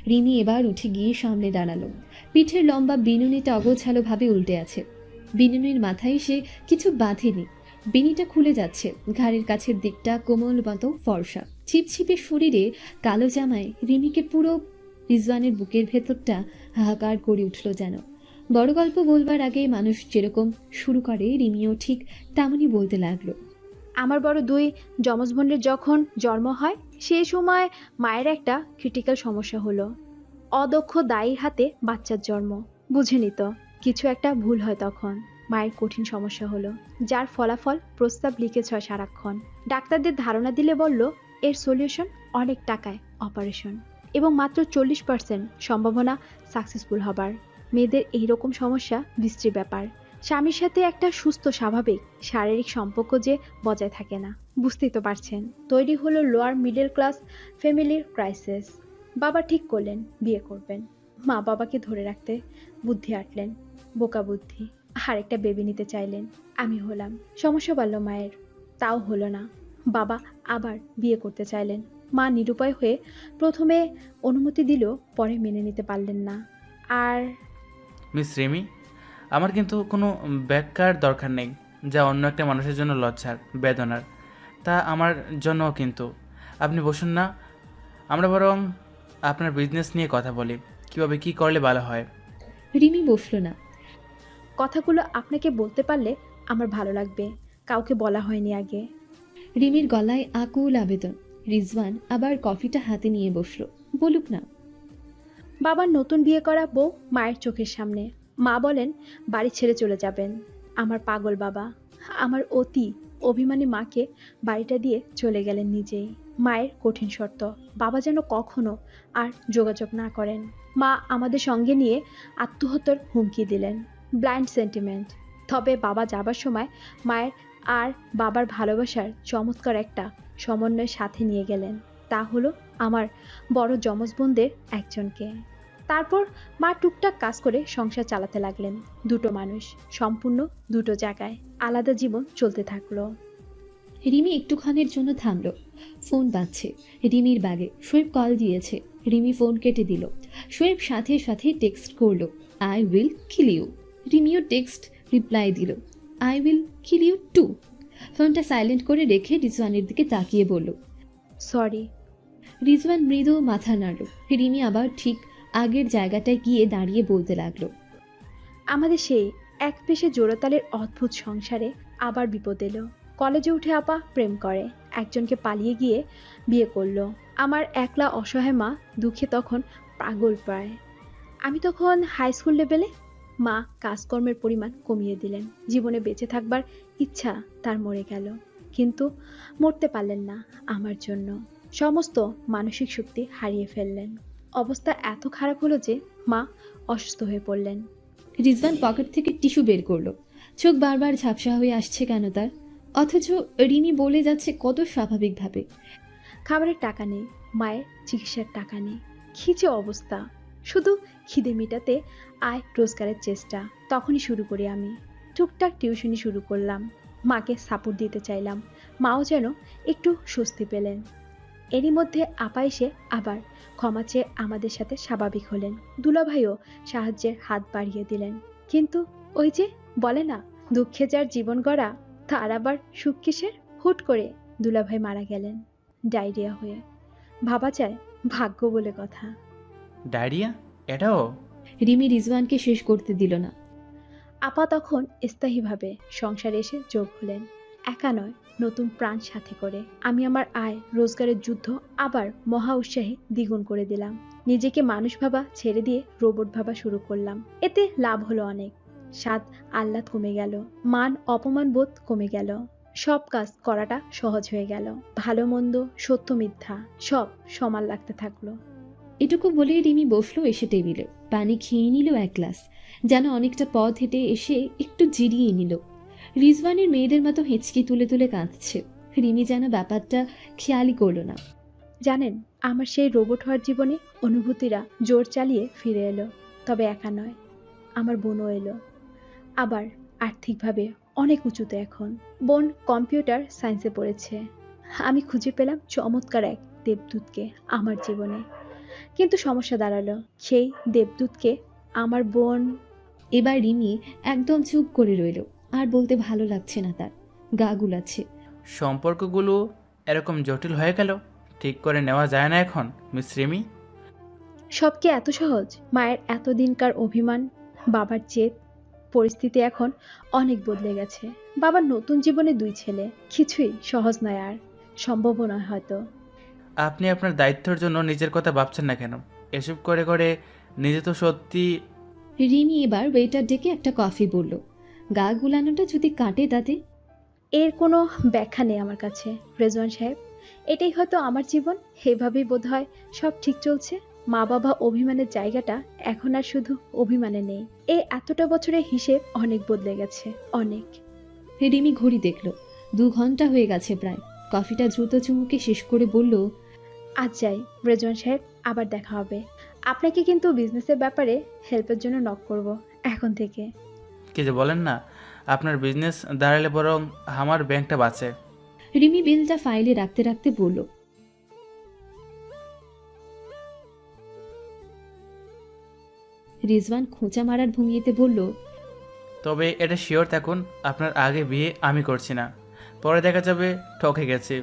রিমি এবার উঠে গিয়ে সামনে দাঁড়ালো। পিঠের লম্বা বিনুনিটা অগোছালোভাবে উল্টে আছে। বিনুনির মাথায় সে কিছু বাঁধেনি। বিনিটা খুলে যাচ্ছে। ঘাড়ের কাছের দিকটা কোমল মতো ফর্সা। ছিপছিপে শরীরে কালো জামায় রিমিকে পুরো রিজওয়ানের বুকের ভেতরটা হাহাকার করে উঠল যেন। বড় গল্প বলবার আগে মানুষ যেরকম শুরু করে, রিমিও ঠিক তেমনই বলতে লাগলো। আমার বড় দুই যমজ বোনের যখন জন্ম হয়, সেই সময় মায়ের একটা ক্রিটিক্যাল সমস্যা হলো। অদক্ষ দায়ীর হাতে বাচ্চার জন্ম। বুঝেনি তো, কিছু একটা ভুল হয় তখন। মায়ের কঠিন সমস্যা হলো, যার ফলাফল প্রস্তাব লিকেজ হয় সারাক্ষণ। ডাক্তারদের ধারণা দিলে বলল এর সলিউশন অনেক টাকায় অপারেশন, এবং মাত্র 40% সম্ভাবনা সাকসেসফুল হবার। মেয়েদের এইরকম সমস্যা বিশ্রী ব্যাপার। স্বামীর সাথে একটা সুস্থ স্বাভাবিক শারীরিক সম্পর্ক যে বজায় থাকে না, বুঝতেই তো পারছেন। তৈরি হলো লোয়ার মিডল ক্লাস ফ্যামিলির ক্রাইসিস। বাবা ঠিক করলেন বিয়ে করবেন। মা বাবাকে ধরে রাখতে বুদ্ধি আটলেন, বোকা বুদ্ধি। আরেকটা বেবি নিতে চাইলেন। আমি হলাম। সমস্যা বাড়ল মায়ের, তাও হলো না। বাবা আবার বিয়ে করতে চাইলেন। মা নিরুপায় হয়ে প্রথমে অনুমতি দিল, পরে মেনে নিতে পারলেন না। আর মিস রিমি, আমার কিন্তু কোনো ব্যাখ্যার দরকার নেই। যা অন্য একটা মানুষের জন্য লজ্জার, বেদনার, তা আমার জন্যও কিন্তু। আপনি বসুন না, আমরা বরং আপনার বিজনেস নিয়ে কথা বলি, কীভাবে কী করলে ভালো হয়। রিমি বসল না। কথাগুলো আপনাকে বলতে পারলে আমার ভালো লাগবে, কাউকে বলা হয়নি আগে। রিমির গলায় আকুল আবেদন। রিজওয়ান আবার কফিটা হাতে নিয়ে বসলো। বলুক না। বাবার নতুন বিয়ে করা বউ মায়ের চোখের সামনে। মা বলেন বাড়ি ছেড়ে চলে যাবেন। আমার পাগল বাবা আমার অতি অভিমানী মাকে বাড়িটা দিয়ে চলে গেলেন নিজেই। মায়ের কঠিন শর্ত, বাবা যেন কখনো আর যোগাযোগ না করেন। মা আমাদের সঙ্গে নিয়ে আত্মহত্যার হুমকি দিলেন। Blind sentiment. তবে বাবা যাবার সময় মায়ের আর বাবার ভালোবাসার চমৎকার একটা সমন্বয়ের সাথে নিয়ে গেলেন। তা হলো আমার বড় যমজ বোনদের একজনকে। তারপর মা টুকটাক কাজ করে সংসার চালাতে লাগলেন। দুটো মানুষ, সম্পূর্ণ দুটো জায়গায়, আলাদা জীবন চলতে থাকলো। রিমি একটুক্ষণের জন্য থামলো। ফোন বাজছে রিমির ব্যাগে। শোয়েব কল দিয়েছে। রিমি ফোন কেটে দিল। শোয়েব সাথে সাথে টেক্সট করলো, I will kill you. Romeo text reply দিল, I will kill you too. ফোনটা সাইলেন্ট করে রেখে রিজওয়ানের দিকে তাকিয়ে বলল, সরি। রিজওয়ান মৃদু মাথা নাড়ল। রিমি আবার ঠিক আগের জায়গাটায় গিয়ে দাঁড়িয়ে বলতে লাগলো, আমাদের সেই এক পেশে জোড়াতালের অদ্ভুত সংসারে আবার বিপদ এলো। কলেজে উঠে আপা প্রেম করে, একজনকে পালিয়ে গিয়ে বিয়ে করলো। আমার একলা অসহায় মা দুঃখে তখন পাগল প্রায়। আমি তখন হাই স্কুল লেভেলে। মা কাজকর্মের পরিমাণ কমিয়ে দিলেন। জীবনে বেঁচে থাকবার ইচ্ছা তার মরে গেল, কিন্তু মরতে পারলেন না আমার জন্য। সমস্ত মানসিক শক্তি হারিয়ে ফেললেন। অবস্থা এত খারাপ হলো যে মা অসুস্থ হয়ে পড়লেন। রিজওয়ান পকেট থেকে টিস্যু বের করলো। চোখ বারবার ঝাপসা হয়ে আসছে কেন তার, অথচ রিমি বলে যাচ্ছে কত স্বাভাবিকভাবে। খাবারের টাকা নেই, মায়ের চিকিৎসার টাকা নেই। খিচে অবস্থা। শুধু খিদে মেটাতে আয় রোজগারের চেষ্টা। তখনই শুরু করি আমি। টুকটাক টিউশনি শুরু করলাম। মাকে সাপোর্ট দিতে চাইলাম। মাও যেন একটু স্বস্তি পেলেন। এরই মধ্যে আপা এসে আবার ক্ষমা চেয়ে আমাদের সাথে স্বাভাবিক হলেন। দুলাভাইও সাহায্যের হাত বাড়িয়ে দিলেন। কিন্তু ওই যে বলে না, দুঃখে যার জীবন গড়া তার আবার সুখ কিসের। হুট করে দুলাভাই মারা গেলেন ডায়রিয়া হয়ে। ভাবা যায় ভাগ্য বলে কথা। ডায়রিয়া? এটাও? রিমি রিজওয়ানকে শেষ করতে দিল না। আপা তখন স্থায়ীভাবে সংসারে এসে যোগ হলেন। একা নয়, নতুন প্রাণ সাথে করে। আমি আমার আয় রোজগারের যুদ্ধ আবার মহা উৎসাহে দ্বিগুণ করে দিলাম। নিজেকে মানুষ ভাবা ছেড়ে দিয়ে রোবট ভাবা শুরু করলাম। এতে লাভ হলো অনেক। স্বাদ আহ্লাদ কমে গেল, মান অপমান বোধ কমে গেল। সব কাজ করাটা সহজ হয়ে গেল। ভালো মন্দ, সত্য মিথ্যা সব সমান লাগতে থাকলো। এটুকু বলে রিমি বসলো এসে টেবিলে, পানি খেয়ে নিল এক গ্লাস, যেন অনেকটা পথ হেঁটে এসে একটু জিরিয়ে নিল। রিজওয়ানের মেয়েদের মতো হেঁচকি তুলে তুলে কাঁদছে। রিমি যেন ব্যাপারটা খেয়ালই করলো না। জানেন, আমার সেই রোবট হওয়ার জীবনে অনুভূতিরা জোর চালিয়ে ফিরে এলো। তবে একা নয়, আমার বোনও এলো। আবার আর্থিকভাবে অনেক উঁচুতে এখন। বোন কম্পিউটার সায়েন্সে পড়েছে। আমি খুঁজে পেলাম চমৎকার এক দেবদূতকে আমার জীবনে। কিন্তু সমস্যা দাঁড়ালো, সেই দেবদূতকে আমার বোন। এবার রিমি একদম চুপ করে রইল। আর বলতে ভালো লাগছে না তার, গা গুলাচ্ছে। সম্পর্কগুলো এরকম জটিল হয়ে গেল, ঠিক করে নেওয়া যায় না এখন মিস রিমি? সব কি এত সহজ? মায়ের এতদিনকার অভিমান, বাবার জেদ, পরিস্থিতি এখন অনেক বদলে গেছে। বাবার নতুন জীবনে 2 ছেলে, কিছুই সহজ নয় আর, সম্ভবও নয় হয়তো। আপনি আপনার দায়িত্বের জন্য নিজের কথা ভাবছেন না কেন? এসব করে করে নিজে তো সত্যি। রিমি এবার ওয়েটার ডেকে একটা কফি বলল। গা গুলানোটা যদি কাটে তাতে। এর কোনো ব্যাখ্যা নেই আমার কাছে রেজওয়ান সাহেব। এটাই হয়তো আমার জীবন। এভাবেই বোধহয় সব ঠিক চলছে। মা বাবা অভিমানের জায়গাটা এখন আর শুধু অভিমানে নেই। এই এতটা বছরের হিসেব অনেক বদলে গেছে, অনেক। রিমি ঘড়ি দেখল, 2 ঘন্টা হয়ে গেছে প্রায়। কফিটা দ্রুত চুমুকে শেষ করে বলল, আজ যাই রেজওয়ান সাহেব, আবার দেখা হবে। আপনাকে কিন্তু বিজনেসের ব্যাপারে হেল্পের জন্য নক করব এখন থেকে। কি যে বলেন না, আপনার বিজনেস দাঁড়ালে বরং আমার ব্যাংকটা বাঁচে। রিমি বিলটা ফাইলে রাখতে রাখতে বলল, রিজওয়ান খোঁচা মারার ভঙ্গিতে বলল, তবে এটা শিওর থাকুন, আপনার আগে বিয়ে আমি করছি না, পরে দেখা যাবে ঠকে গেছি।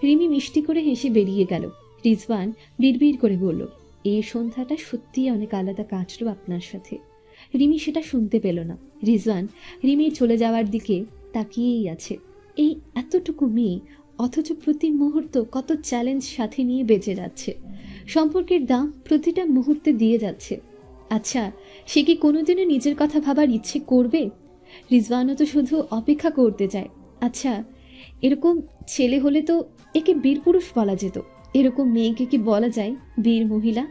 রিমি মিষ্টি করে হেসে বেরিয়ে গেল। রিজওয়ান বিড়বিড় করে বলল, এই সন্ধ্যাটা সত্যিই অনেক আলাদা কাটলো আপনার সাথে। রিমি সেটা শুনতে পেল না। রিজওয়ান রিমির চলে যাওয়ার দিকে তাকিয়েই আছে। এই এতটুকু মেয়ে, অথচ প্রতি মুহূর্ত কত চ্যালেঞ্জ সাথে নিয়ে বেঁচে যাচ্ছে। সম্পর্কের দাম প্রতিটা মুহূর্তে দিয়ে যাচ্ছে। আচ্ছা, সে কি কোনোদিনও নিজের কথা ভাবার ইচ্ছে করবে? রিজওয়ানও তো শুধু অপেক্ষা করতে চায়। আচ্ছা, এরকম ছেলে হলে তো একে বীর পুরুষ বলা যেত। এরকম মেয়েকে কি বলা যায় বীর মহিলা?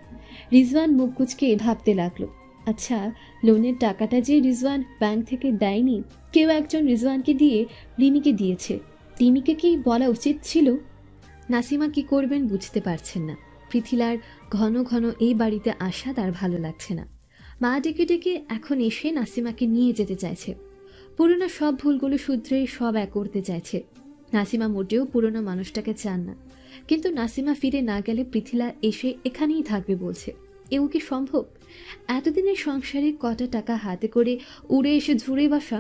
রিজওয়ান মুখ কুঁচকে ভাবতে লাগলো। আচ্ছা, লোনের টাকাটা যে রিজওয়ান ব্যাংক থেকে দেয়নি, কেউ একজন রিজওয়ানকে দিয়ে রিমিকে দিয়েছে। রিমিকে কি বলা উচিত ছিল? নাসিমা কি করবেন বুঝতে পারছেন না। পৃথিলার ঘন ঘন এই বাড়িতে আসা তার ভালো লাগছে না। মা ডেকে ডেকে এখন এসে নাসিমাকে নিয়ে যেতে চাইছে। পুরনো সব ভুলগুলো শুধরে সব এক করতে চাইছে। নাসিমা মোটেও পুরনো মানুষটাকে চান না, কিন্তু নাসিমা ফিরে না গেলে পৃথিলা এসে এখানেই থাকবে বলছে। এও কি সম্ভব? এতদিনের সংসারে কটা টাকা হাতে করে উড়ে এসে ঝুড়ে বসা।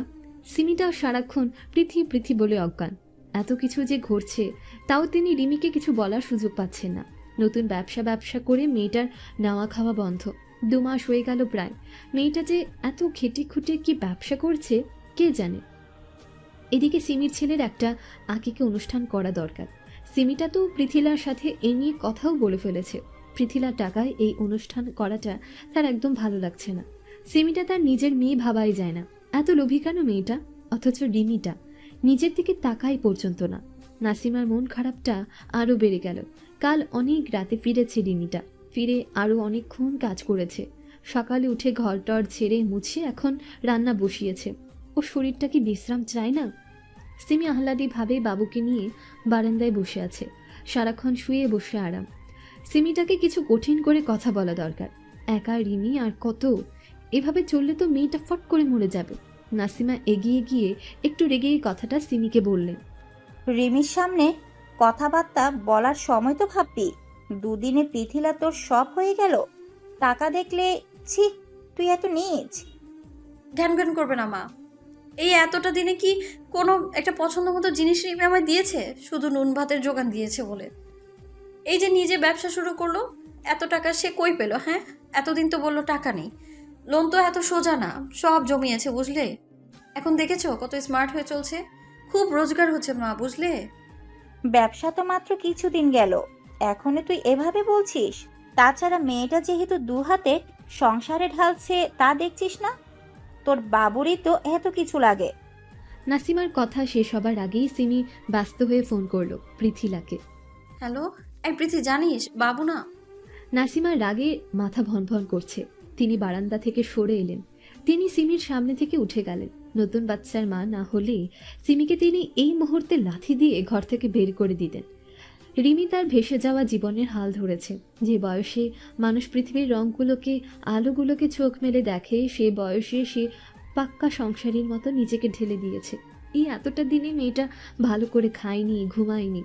সিমিটাও সারাক্ষণ পৃথি পৃথি বলে অজ্ঞান। এত কিছু যে ঘটছে, তাও তিনি রিমিকে কিছু বলার সুযোগ পাচ্ছেন না। নতুন ব্যবসা করে মেয়েটার নাওয়া খাওয়া বন্ধ। 2 মাস হয়ে গেল প্রায়। মেয়েটা যে এত খেটে খুঁটে কি ব্যবসা করছে কে জানে। এদিকে সিমির ছেলের একটা আকিকে অনুষ্ঠান করা দরকার। সিমিটা তো পৃথিলার সাথে এ নিয়ে কথাও বলে ফেলেছে। পৃথিলার টাকায় এই অনুষ্ঠান করাটা তার একদম ভালো লাগছে না। সিমিটা তার নিজের মেয়ে ভাবাই যায় না। এত লোভী কেন মেয়েটা? অথচ রিমিটা নিজের দিকে তাকাই পর্যন্ত না। নাসিমার মন খারাপটা আরও বেড়ে গেল। কাল অনেক রাতে ফিরেছে রিমিটা। ফিরে আরও অনেকক্ষণ কাজ করেছে। সকালে উঠে ঘরটর ছেড়ে মুছে এখন রান্না বসিয়েছে। ও শরীরটা কি বিশ্রাম চায় না? সিমি আহ্লাদি ভাবে বাবুকে নিয়ে বারান্দায় বসে আছে। সারাক্ষণ শুয়ে বসে আরাম। সিমিটাকে কিছু কঠিন করে কথা বলা দরকার। একা রিমি আর কত? এভাবে চললে তো মেয়েটা ফট করে মরে যাবে। নাসিমা এগিয়ে গিয়ে একটু রেগে এই কথাটা সিমিকে বললেন, রিমির সামনে কথাবার্তা বলার সময় তো ভাববি। 2 দিনে পৃথিলা তোর সব হয়ে গেল। টাকা দেখলে ছি, তুই এত নীচ। ধ্যান জ্ঞান করবে না মা। এই এতটা দিনে কি কোনো একটা পছন্দ মতো জিনিস রিমি আমায় দিয়েছে? শুধু নুন ভাতের জোগান দিয়েছে বলে। এই যে নিজে ব্যবসা শুরু করলো, এত টাকা সে কই পেল? হ্যাঁ, এতদিন তো বললো টাকা নেই। লোন তো এত সোজা না, সব জমিয়েছে বুঝলে। এখন দেখেছো কত স্মার্ট হয়ে চলছে। খুব রোজগার হচ্ছে মা, বুঝলে। ব্যবসা তো মাত্র কিছুদিন গেল, এখনো তুই এভাবে বলছিস? তাছাড়া মেয়েটা যেহেতু 2 হাতে সংসারে ঢালছে তা দেখছিস না? তোর বাবুরই তো এত কিছু লাগে। নাসিমার কথা শেষ হবার আগেই সিমি ব্যস্ত হয়ে ফোন করলো পৃথিলাকে। হ্যালো, এই পৃথি জানিস বাবু না। নাসিমার রাগে মাথা ভনভন করছে। তিনি বারান্দা থেকে সরে এলেন। তিনি সিমির সামনে থেকে উঠে গেলেন। নতুন বাচ্চার মা না হলে সিমিকে তিনি এই মুহূর্তে লাথি দিয়ে ঘর থেকে বের করে দিতেন। রিমি তার ভেসে যাওয়া জীবনের হাল ধরেছে। যে বয়সে মানুষ পৃথিবীর রঙগুলোকে আলোগুলোকে চোখ মেলে দেখে, সে বয়সে সে পাক্কা সংসারীর মতো নিজেকে ঢেলে দিয়েছে। এই এতটা দিনে মেয়েটা ভালো করে খায়নি, ঘুমায়নি,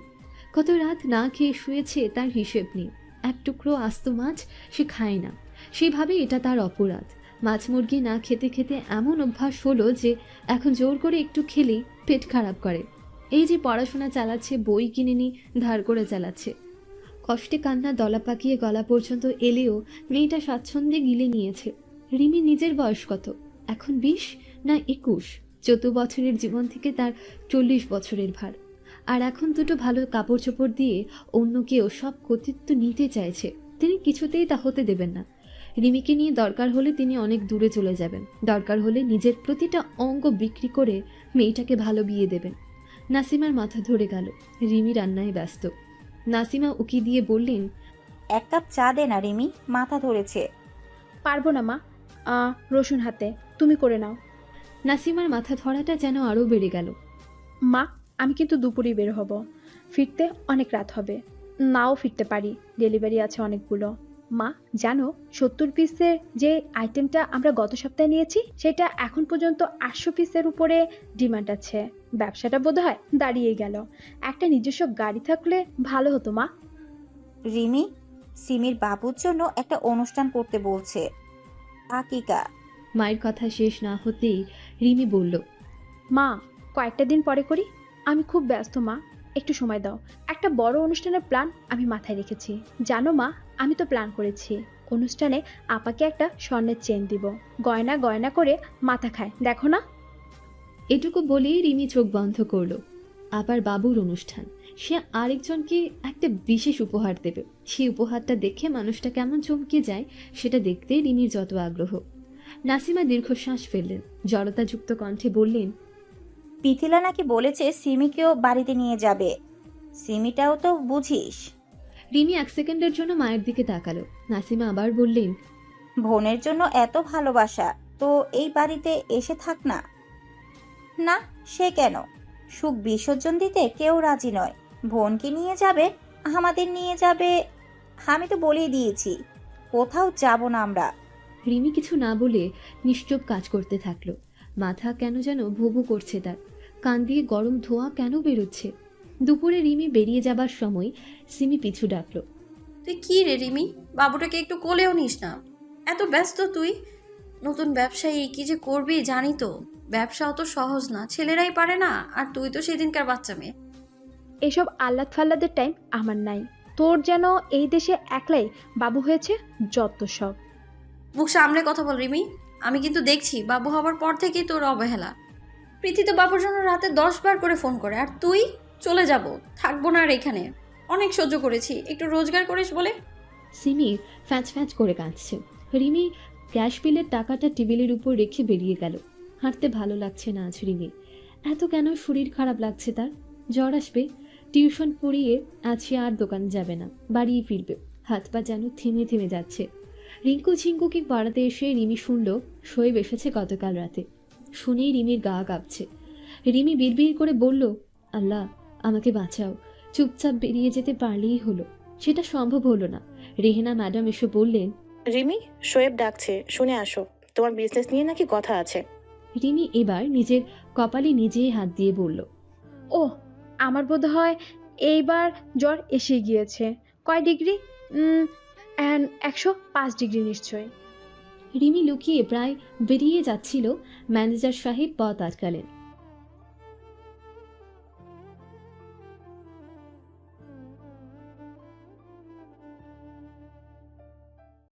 কত রাত না খেয়ে শুয়েছে তার হিসেব নেই। এক টুকরো আস্ত মাছ সে খায় না, সেভাবে এটা তার অপরাধ। মাছ মুরগি না খেতে খেতে এমন অভ্যাস হলো যে এখন জোর করে একটু খেলেই পেট খারাপ করে। এই যে পড়াশোনা চালাচ্ছে, বই কিনে নি ধার করে চালাচ্ছে, কষ্টে কান্না দলা পাকিয়ে গলা পর্যন্ত এলেও মেয়েটা স্বাচ্ছন্দ্যে গিলে নিয়েছে। রিমি নিজের বয়স কত এখন, 20 না 21? 14 বছরের জীবন থেকে তার 40 বছরের ভার। আর এখন দুটো ভালো কাপড় চোপড় দিয়ে অন্য কেউ সব কর্তৃত্ব নিতে চাইছে। তিনি কিছুতেই তা হতে দেবেন না। রিমিকে নিয়ে দরকার হলে তিনি অনেক দূরে চলে যাবেন, দরকার হলে নিজের প্রতিটা অঙ্গ বিক্রি করে মেয়েটাকে ভালো বিয়ে দেবেন। নাসিমার মাথা ধরে গেল। রিমি রান্নায় ব্যস্ত। নাসিমা উকি দিয়ে বললেন, 1 কাপ চা দে না রিমি, মাথা ধরেছে। পারবো না মা, রসুন হাতে, তুমি করে নাও। নাসিমার মাথা ধরাটা যেন আরও বেড়ে গেল। মা, আমি কিন্তু দুপুরেই বের হব, ফিরতে অনেক রাত হবে, নাও ফিরতে পারি, ডেলিভারি আছে অনেকগুলো। মা জানো, 70 পিসের যে আইটেমটা আমরা গত সপ্তাহে নিয়েছি সেটা এখন পর্যন্ত 800 পিসের উপরে ডিমান্ড আছে। ব্যবসাটা বোধহয় দাঁড়িয়ে গেল। একটা নিজস্ব গাড়ি থাকলে ভালো হতো মা। রিমি, সিমির বাবুর জন্য একটা অনুষ্ঠান করতে বলছে, আকিকা। মায়ের কথা শেষ না হতেই রিমি বলল, মা কয়েকটা দিন পরে করি, আমি খুব ব্যস্ত মা, একটু সময় দাও। একটা বড় অনুষ্ঠানের প্ল্যান আমি মাথায় রেখেছি। জানো মা, আমি তো প্ল্যান করেছি অনুষ্ঠানে আপাকে একটা স্বর্ণের চেন দিব, গয়না গয়না করে মাথা খায়, দেখো না। এটুকু বলেই রিমি চোখ বন্ধ করলো। আবার বাবুর অনুষ্ঠান, সে আরেকজনকে একটা বিশেষ উপহার দেবে। সেই উপহারটা দেখে মানুষটা কেমন চমকে যায় সেটা দেখতে রিমির যত আগ্রহ। নাসিমা দীর্ঘশ্বাস ফেললেন, জড়তাযুক্ত কণ্ঠে বললেন, পিথিলা নাকি বলেছে সিমিকেও বাড়িতে নিয়ে যাবে, সিমিটাও তো বুঝিস। রিমি 1 সেকেন্ডের জন্য মায়ের দিকে তাকালো। নাসিমা আবার বললেন, বোনের জন্য এত ভালোবাসা, তো এই বাড়িতে এসে থাক না। না, সে কেন, সুখ বিসর্জন দিতে কেউ রাজি নয়। বোনকে নিয়ে যাবে, আমাদের নিয়ে যাবে, আমি তো বলেই দিয়েছি কোথাও যাব না আমরা। রিমি কিছু না বলে নিশ্চুপ কাজ করতে থাকলো। মাথা কেন যেন ভুভু করছে তার, কান দিয়ে গরম ধোঁয়া কেন বেরোচ্ছে। দুপুরে রিমি বেরিয়ে যাবার সময় সিমি পিছু ডাকলো। তুই কি রে রিমি, বাবুটাকে একটু কোলেও নিস না, এত ব্যস্ত তুই। নতুন ব্যবসায়ী, কি যে করবি জানি তো, ব্যবসা অত সহজ না, ছেলেরাই পারে না, আর তুই তো সেদিনকার বাচ্চা মেয়ে। এসব আহ্লাদ ফাল্লাদের টাইম আমার নাই। তোর যেন এই দেশে একলাই বাবু হয়েছে, যত সব। মুখ সামনে কথা বল রিমি, আমি কিন্তু দেখছি বাবু হবার পর থেকেই তোর অবহেলা। প্রীতি তো বাবুর জন্য রাতে 10 বার করে ফোন করে, আর তুই চলে যাব, থাকবো না আর এখানে, অনেক সহ্য করেছি, একটু রোজগার করিস বলে। সিমি ফ্যাঁচ ফ্যাঁচ করে কাঁদছে। রিমি গ্যাস বিলের টাকাটা টেবিলের উপর রেখে বেরিয়ে গেল। হাঁটতে ভালো লাগছে না আজ রিমির। এত কেন শরীর খারাপ লাগছে তার? জ্বর আসবে। টিউশন পড়িয়ে আজ সে আর দোকান যাবে না, বাড়িয়ে ফিরবে। হাত পা যেন থেমে থেমে যাচ্ছে। রিঙ্কু ঝিঙ্কুকে পাড়াতে এসে রিমি শুনল শোয়েব এসেছে গতকাল রাতে। শুনেই রিমির গা কাঁপছে। রিমি বিড়বিড় করে বলল, আল্লাহ আমাকে বাঁচাও, চুপচাপ বেরিয়ে যেতে পারলেই হলো। সেটা সম্ভব হলো না। রেহেনা ম্যাডাম এসে বললেন, রিমি, শোয়েব ডাকছে, শুনে আসো, তোমার বিজনেস নিয়ে নাকি কথা আছে। রিমি এবার নিজের কপালে নিজেই হাত দিয়ে বলল, ও, আমার বোধ হয় এইবার জ্বর এসে গিয়েছে। কয় ডিগ্রি? 105 ডিগ্রি নিশ্চয়। রিমি লুকিয়ে প্রায় বেরিয়ে যাচ্ছিল, ম্যানেজার সাহেব পথ আটকালেন।